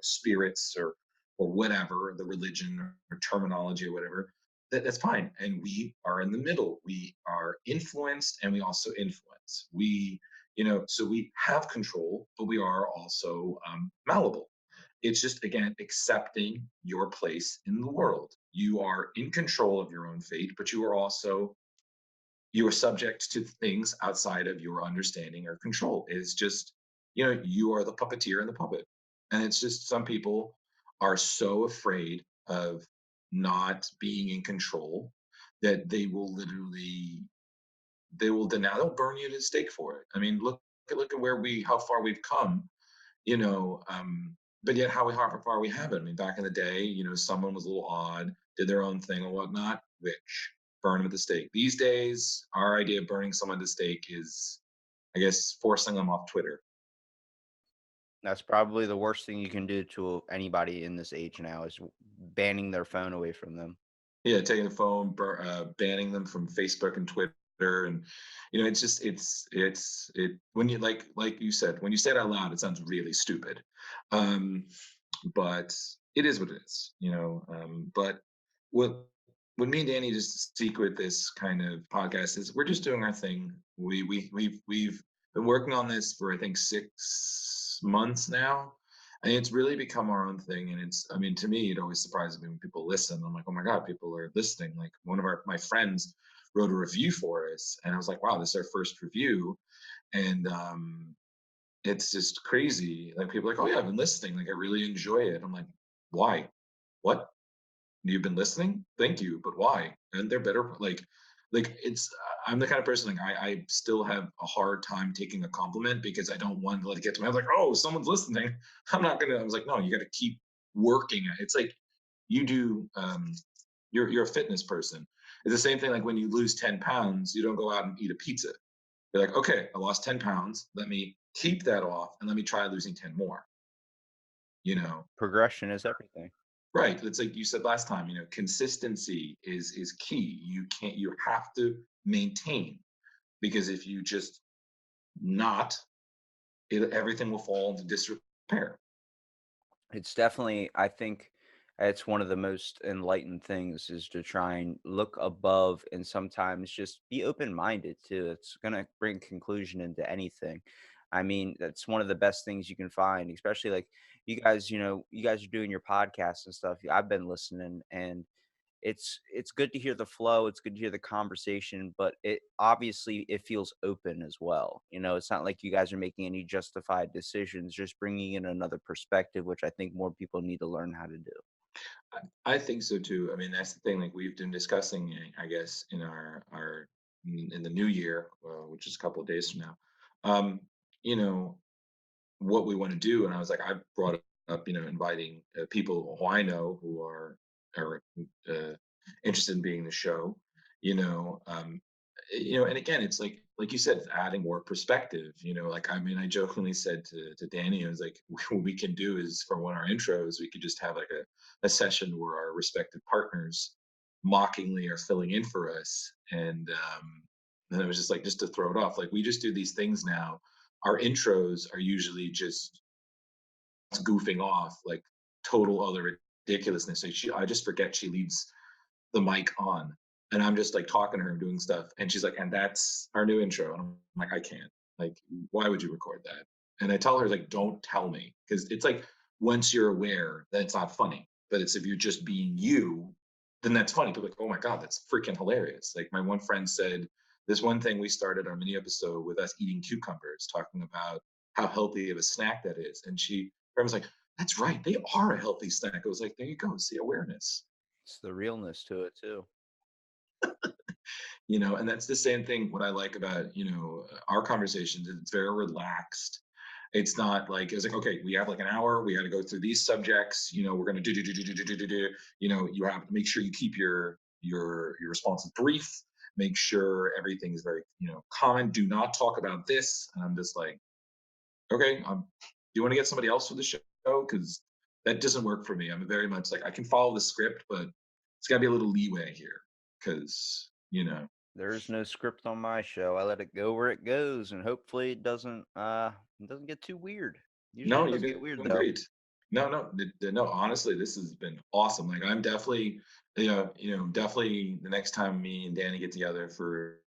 spirits or whatever the religion or terminology or whatever. That's fine. And we are in the middle. We are influenced, and we also influence. So we have control, but we are also malleable. It's just, again, accepting your place in the world. You are in control of your own fate, but you are subject to things outside of your understanding or control. It's just, you are the puppeteer and the puppet. And it's just some people are so afraid of not being in control that they'll burn you to the stake for it. I mean, look at how far we've come, you know, but yet how far we have it. I mean, back in the day, someone was a little odd, did their own thing or whatnot, which burn them at the stake. These days, our idea of burning someone at the stake is, I guess, forcing them off Twitter. That's probably the worst thing you can do to anybody in this age now, is banning their phone away from them. Yeah, taking the phone, banning them from Facebook and Twitter, and it's just it when you like you said, when you say it out loud, it sounds really stupid, but it is what it is, But what me and Danny just seek with this kind of podcast is we're just doing our thing. We've been working on this for I think 6 months now, and it's really become our own thing. And I mean, to me, it always surprises me when people listen. I'm like, oh my God, people are listening. Like one of my friends wrote a review for us, and I was like, wow, this is our first review. And it's just crazy. Like people are like, oh yeah, I've been listening. Like I really enjoy it. I'm like, why? What? You've been listening? Thank you, but why? And they're better. Like it's. I'm the kind of person like I still have a hard time taking a compliment because I don't want to let it get to me. I was like, oh, someone's listening. I'm not gonna. I was like, no, you got to keep working. It's like you do. You're a fitness person. It's the same thing. Like when you lose 10 pounds, you don't go out and eat a pizza. You're like, okay, I lost 10 pounds. Let me keep that off and let me try losing 10 more. You know, Progression is everything. right? It's like you said last time. Consistency is key. You have to maintain because if you just not, everything will fall into disrepair. It's definitely, I think it's one of the most enlightened things is to try and look above and sometimes just be open-minded too. It's going to bring conclusion into anything. I mean, that's one of the best things you can find, especially like you guys are doing your podcasts and stuff. I've been listening and it's good to hear the flow, it's good to hear the conversation, but it feels open as well. It's not like you guys are making any justified decisions, just bringing in another perspective, which I think more people need to learn how to do. I think so too. I mean, that's the thing. Like we've been discussing, I guess, in our in the new year, which is a couple of days from now. Um, you know, what we want to do. And I was like, I brought up, inviting people who I know who are uh, interested in being the show. You know, and again, it's like you said, it's adding more perspective. Like I mean, I jokingly said to Danny, I was like, what we can do is for one of our intros, we could just have like a session where our respective partners mockingly are filling in for us, and then it was just like just to throw it off, like we just do these things now. Our intros are usually just goofing off, like total other ridiculousness. Like I just forget she leaves the mic on, and I'm just like talking to her and doing stuff, and she's like, "And that's our new intro." And I'm like, "I can't. Like, why would you record that?" And I tell her like, "Don't tell me," because it's like once you're aware, that it's not funny. But it's if you're just being you, then that's funny. People are like, "Oh my god, that's freaking hilarious!" Like my one friend said, this one thing we started our mini episode with us eating cucumbers, talking about how healthy of a snack that is, and her was like, "That's right, they are a healthy snack." I was like, "There you go, see awareness." It's the realness to it too. And that's the same thing. What I like about our conversations is it's very relaxed. It's not like it's like, okay, we have like an hour, we got to go through these subjects, we're going to do. You have to make sure you keep your responses brief, make sure everything is very common, do not talk about this. And I'm just like, okay, do you want to get somebody else for the show? Because that doesn't work for me. I'm very much like I can follow the script, but it's got to be a little leeway here because There's no script on my show. I let it go where it goes, and hopefully it doesn't get too weird. Usually No, it you're does get weird doing though. great. No, no, no. Honestly, this has been awesome. Like, I'm definitely, definitely the next time me and Danny get together for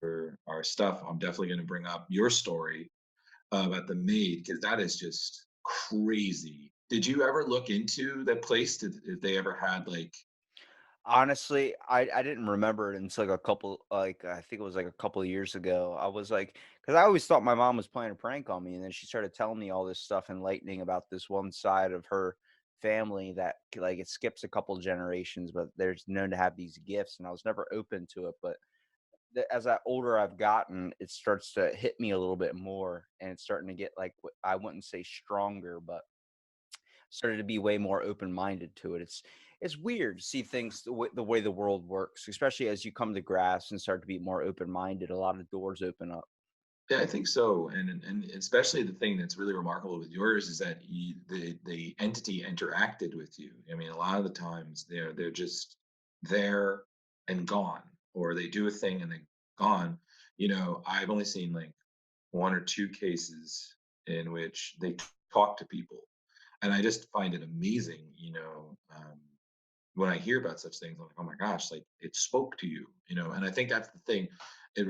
our stuff, I'm definitely going to bring up your story about the maid because that is just crazy. Did you ever look into that place? If they ever had like, Honestly, I didn't remember it until like a couple like I think it was like a couple of years ago. I was like, because I always thought my mom was playing a prank on me, and then she started telling me all this stuff enlightening about this one side of her family that like it skips a couple generations, but there's known to have these gifts, and I was never open to it. But as I older I've gotten, it starts to hit me a little bit more, and it's starting to get like I wouldn't say stronger, but started to be way more open-minded to it. It's weird to see things the way the world works, especially as you come to grasp and start to be more open-minded. A lot of doors open up. yeah, I think so, and especially the thing that's really remarkable with yours is that the entity interacted with you. I mean, a lot of the times they're just there and gone, or they do a thing and they're gone. I've only seen like one or two cases in which they talk to people, and I just find it amazing. When I hear about such things, I'm like, oh my gosh, like it spoke to you, and I think that's the thing. It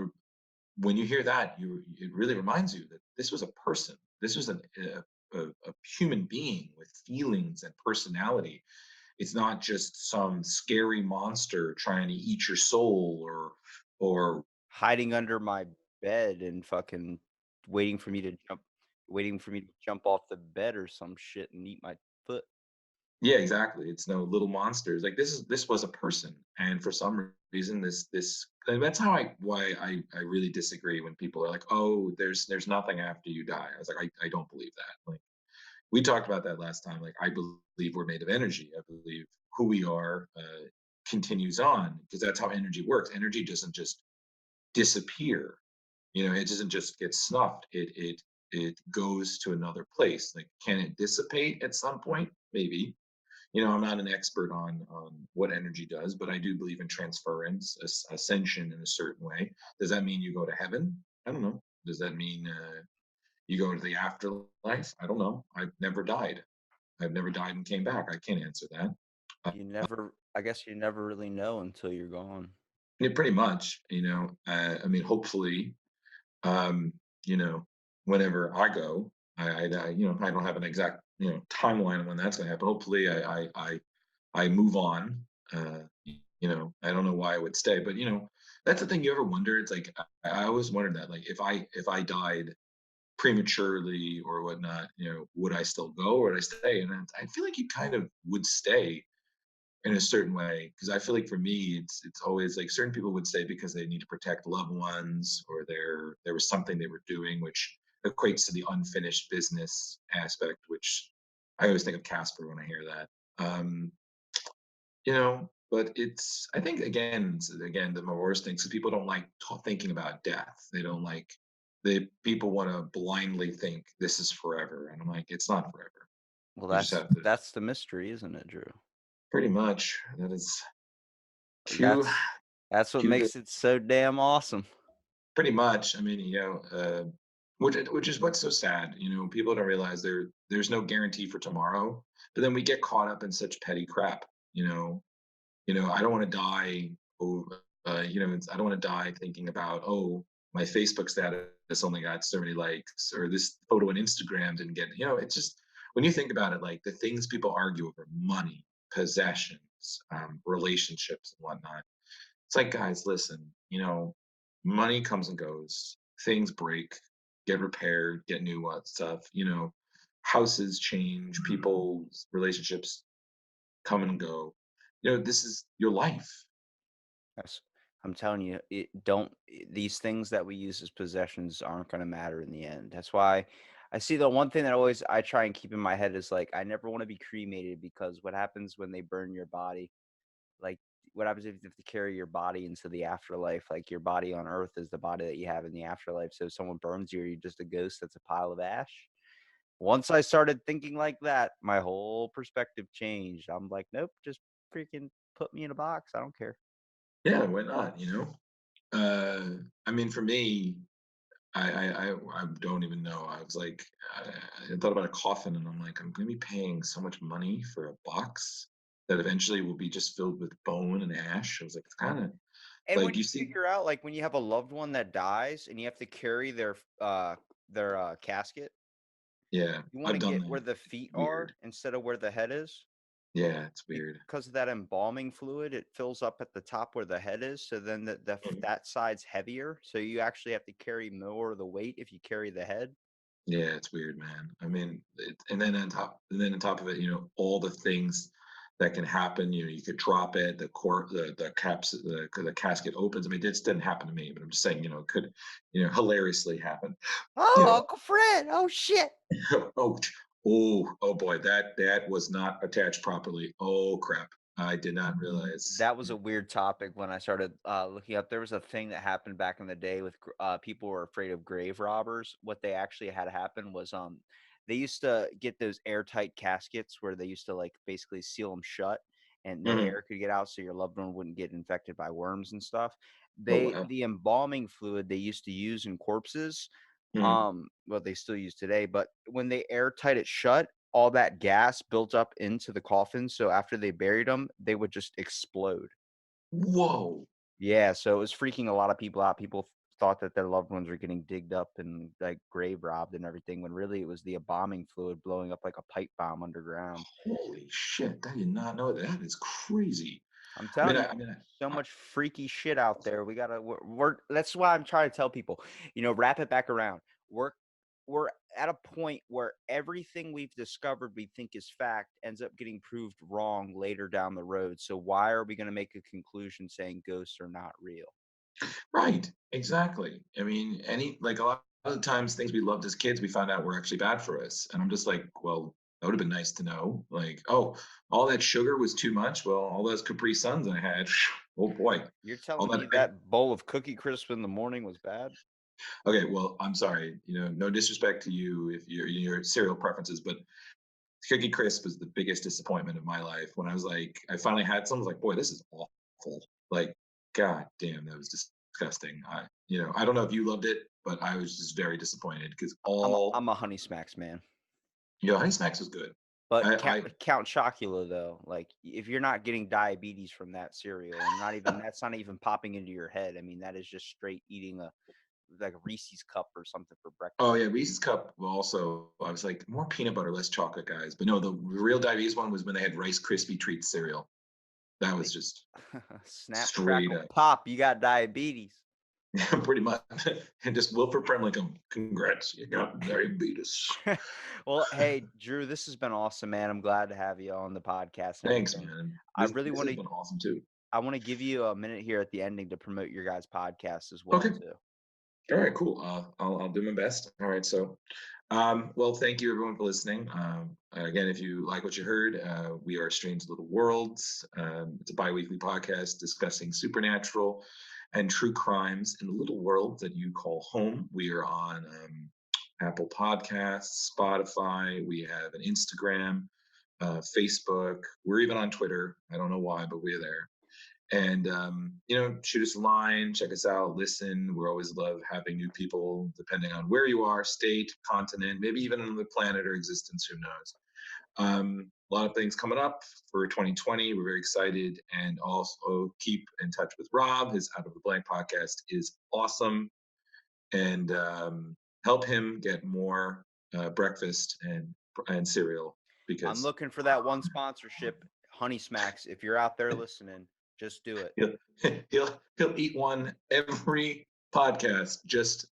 when you hear that, it really reminds you that this was a person. This was a human being with feelings and personality. It's not just some scary monster trying to eat your soul or Hiding under my bed and fucking waiting for me to jump waiting for me to jump off the bed or some shit and eat my foot. Yeah, exactly. It's no little monsters. Like this was a person, and for some reason, and that's how I really disagree when people are like, "Oh, there's nothing after you die." I was like, I don't believe that. Like we talked about that last time. Like I believe we're made of energy. I believe who we are continues on because that's how energy works. Energy doesn't just disappear. You know, it doesn't just get snuffed. It goes to another place. Like, can it dissipate at some point? Maybe. You know, I'm not an expert on what energy does, but I do believe in transference, ascension in a certain way. Does that mean you go to heaven? I don't know. Does that mean you go to the afterlife? I don't know. I've never died. I've never died and came back. I can't answer that. Uh, I guess you never really know until you're gone. yeah, pretty much. You know, I mean, hopefully, um, you know, whenever I go, you know, I don't have an exact, you know, timeline on when that's going to happen. Hopefully, I move on. You know, I don't know why I would stay, but you know, that's the thing. You ever wonder? It's like I always wondered that, like, if I died prematurely or whatnot, you know, would I still go or would I stay? And I feel like you kind of would stay in a certain way because I feel like for me, it's always like certain people would stay because they need to protect loved ones or there was something they were doing which equates to the unfinished business aspect, which I always think of Casper when I hear that. You know, but it's I think again again the worst thing is people don't like thinking about death. They don't like people want to blindly think this is forever, and I'm like it's not forever. Well, You just have to that's the mystery, isn't it, Drew? pretty much that is too That's what too good. makes it so damn awesome. Pretty much. I mean, you know, which is what's so sad. You know, people don't realize there's no guarantee for tomorrow, but then we get caught up in such petty crap. You know, I don't want to die. You know, I don't want to die thinking about, oh, my Facebook status only got so many likes, or this photo on Instagram didn't get. You know, it's just when you think about it, like the things people argue over, money, possessions, relationships, and whatnot. It's like, guys, listen. You know, money comes and goes. Things break, get repaired, get new stuff. You know, houses change, people's relationships come and go. You know, this is your life. Yes. I'm telling you, these things that we use as possessions aren't going to matter in the end. That's why I see the one thing that always I try and keep in my head is like, I never want to be cremated because what happens when they burn your body? Like, what happens if you have to carry your body into the afterlife? Like, your body on earth is the body that you have in the afterlife. So if someone burns you, are you just a ghost that's a pile of ash? Once I started thinking like that, my whole perspective changed. I'm like, nope, just freaking put me in a box. I don't care. Yeah, why not? You know, I mean, for me, I don't even know. I was like, I thought about a coffin, and I'm like, I'm going to be paying so much money for a box that eventually will be just filled with bone and ash. I was like, it's kind of And when like you you see, figure out, like, when you have a loved one that dies and you have to carry their casket, yeah, you want I've to done get where that. the feet Weird. are instead of where the head is. Yeah, it's weird. Because of that embalming fluid, it fills up at the top where the head is. So then Mhm. that side's heavier. So you actually have to carry more of the weight if you carry the head. Yeah, it's weird, man. I mean, and then on top of it, you know, all the things that can happen. You know, you could drop it, the casket opens. I mean, this didn't happen to me, but I'm just saying, you know, it could, you know, hilariously happen. You Oh, know, Uncle Fred. Oh, shit. oh, oh boy, that was not attached properly. Oh crap, I did not realize. That was a weird topic when I started looking up. There was a thing that happened back in the day with people were afraid of grave robbers. What they actually had happen was they used to get those airtight caskets where they used to like basically seal them shut and no Mhm. air could get out so your loved one wouldn't get infected by worms and stuff. Oh wow. The embalming fluid they used to use in corpses, Mhm. well they still use today, but when they airtight it shut, all that gas built up into the coffin, so after they buried them, they would just explode. Whoa. Yeah, so it was freaking a lot of people out. People thought that their loved ones were getting digged up and, like, grave robbed and everything, when really it was the embalming fluid blowing up like a pipe bomb underground. Holy shit! I did not know that. That is crazy. I'm I mean, telling you, I mean, so I, much freaky shit out there. We gotta that's why I'm trying to tell people, wrap it back around. Work we're at a point where everything we've discovered we think is fact ends up getting proved wrong later down the road. So why are we going to make a conclusion saying ghosts are not real? Right, exactly. I mean, a lot of the times things we loved as kids, we found out were actually bad for us. And I'm just like, well, that would have been nice to know. Like, oh, all that sugar was too much. Well, all those Capri Suns I had, oh boy, You're all telling that. me that bowl of Cookie Crisp in the morning was bad? Okay, well, I'm sorry. No disrespect to you if your cereal preferences, but Cookie Crisp was the biggest disappointment of my life. When I finally had some, I was like, boy, this is awful. Like, god damn, that was disgusting. I don't know if you loved it, but I was just very disappointed because I'm a Honey Smacks man. Honey Smacks was good. But I Count Chocula though, like if you're not getting diabetes from that cereal, and that's not even popping into your head. I mean, that is just straight eating a Reese's cup or something for breakfast. oh yeah, Reese's Cup. Also, I was like more peanut butter, less chocolate, guys. But no, the real diabetes one was when they had Rice Krispie treat cereal. That was just Snap, straight crackle, up. pop! You got diabetes. Pretty much. And just Wilford Brimley come, congrats, you got diabetes. Well, hey, Drew, this has been awesome, man. I'm glad to have you on the podcast and Thanks, everything. man. I This really this want has to been awesome too. I want to give you a minute here at the ending to promote your guys' podcast as well Okay. too. All right, cool. I'll do my best. All right, so, well, thank you everyone for listening. Again, if you like what you heard, we are Strange Little Worlds. It's a bi-weekly podcast discussing supernatural and true crimes in the little world that you call home. We are on Apple Podcasts, Spotify. We have an Instagram, Facebook. We're even on Twitter. I don't know why, but we're there. And shoot us a line, check us out, listen. We always love having new people, depending on where you are, state, continent, maybe even on the planet or existence. Who knows? A lot of things coming up for 2020. We're very excited, and also keep in touch with Rob. His Out of the Blank podcast is awesome, and help him get more breakfast and cereal I'm because looking for that one sponsorship, Honey Smacks. If you're out there listening, just do it. he'll he'll eat one every podcast just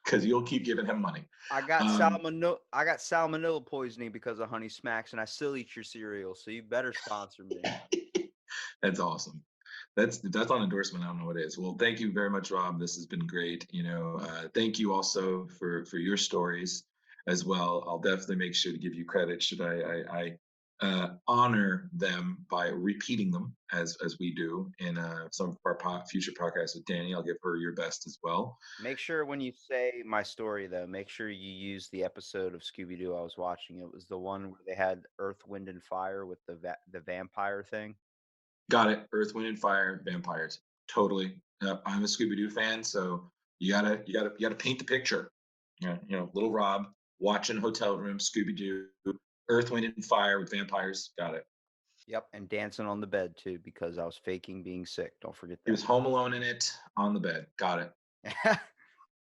because you'll keep giving him money. I got Um, salmonella poisoning because of Honey Smacks, and I still eat your cereal. So you better sponsor me. that's awesome. That's on endorsement. I don't know what it is. Well, thank you very much, Rob. This has been great. Thank you also for your stories as well. I'll definitely make sure to give you credit. Should I honor them by repeating them as we do in some of our future podcasts with Dani. I'll give her your best as well. Make sure when you say my story, though, make sure you use the episode of Scooby Doo I was watching. It was the one where they had Earth, Wind, and Fire with the vampire thing. Got it. Earth, Wind, and Fire, vampires. Totally. I'm a Scooby Doo fan, so you gotta paint the picture. Yeah, little Rob watching hotel room, Scooby Doo, Earth, Wind, and Fire with vampires. Got it. Yep, and dancing on the bed too because I was faking being sick. Don't forget He was home alone in it on the bed. Got it. that.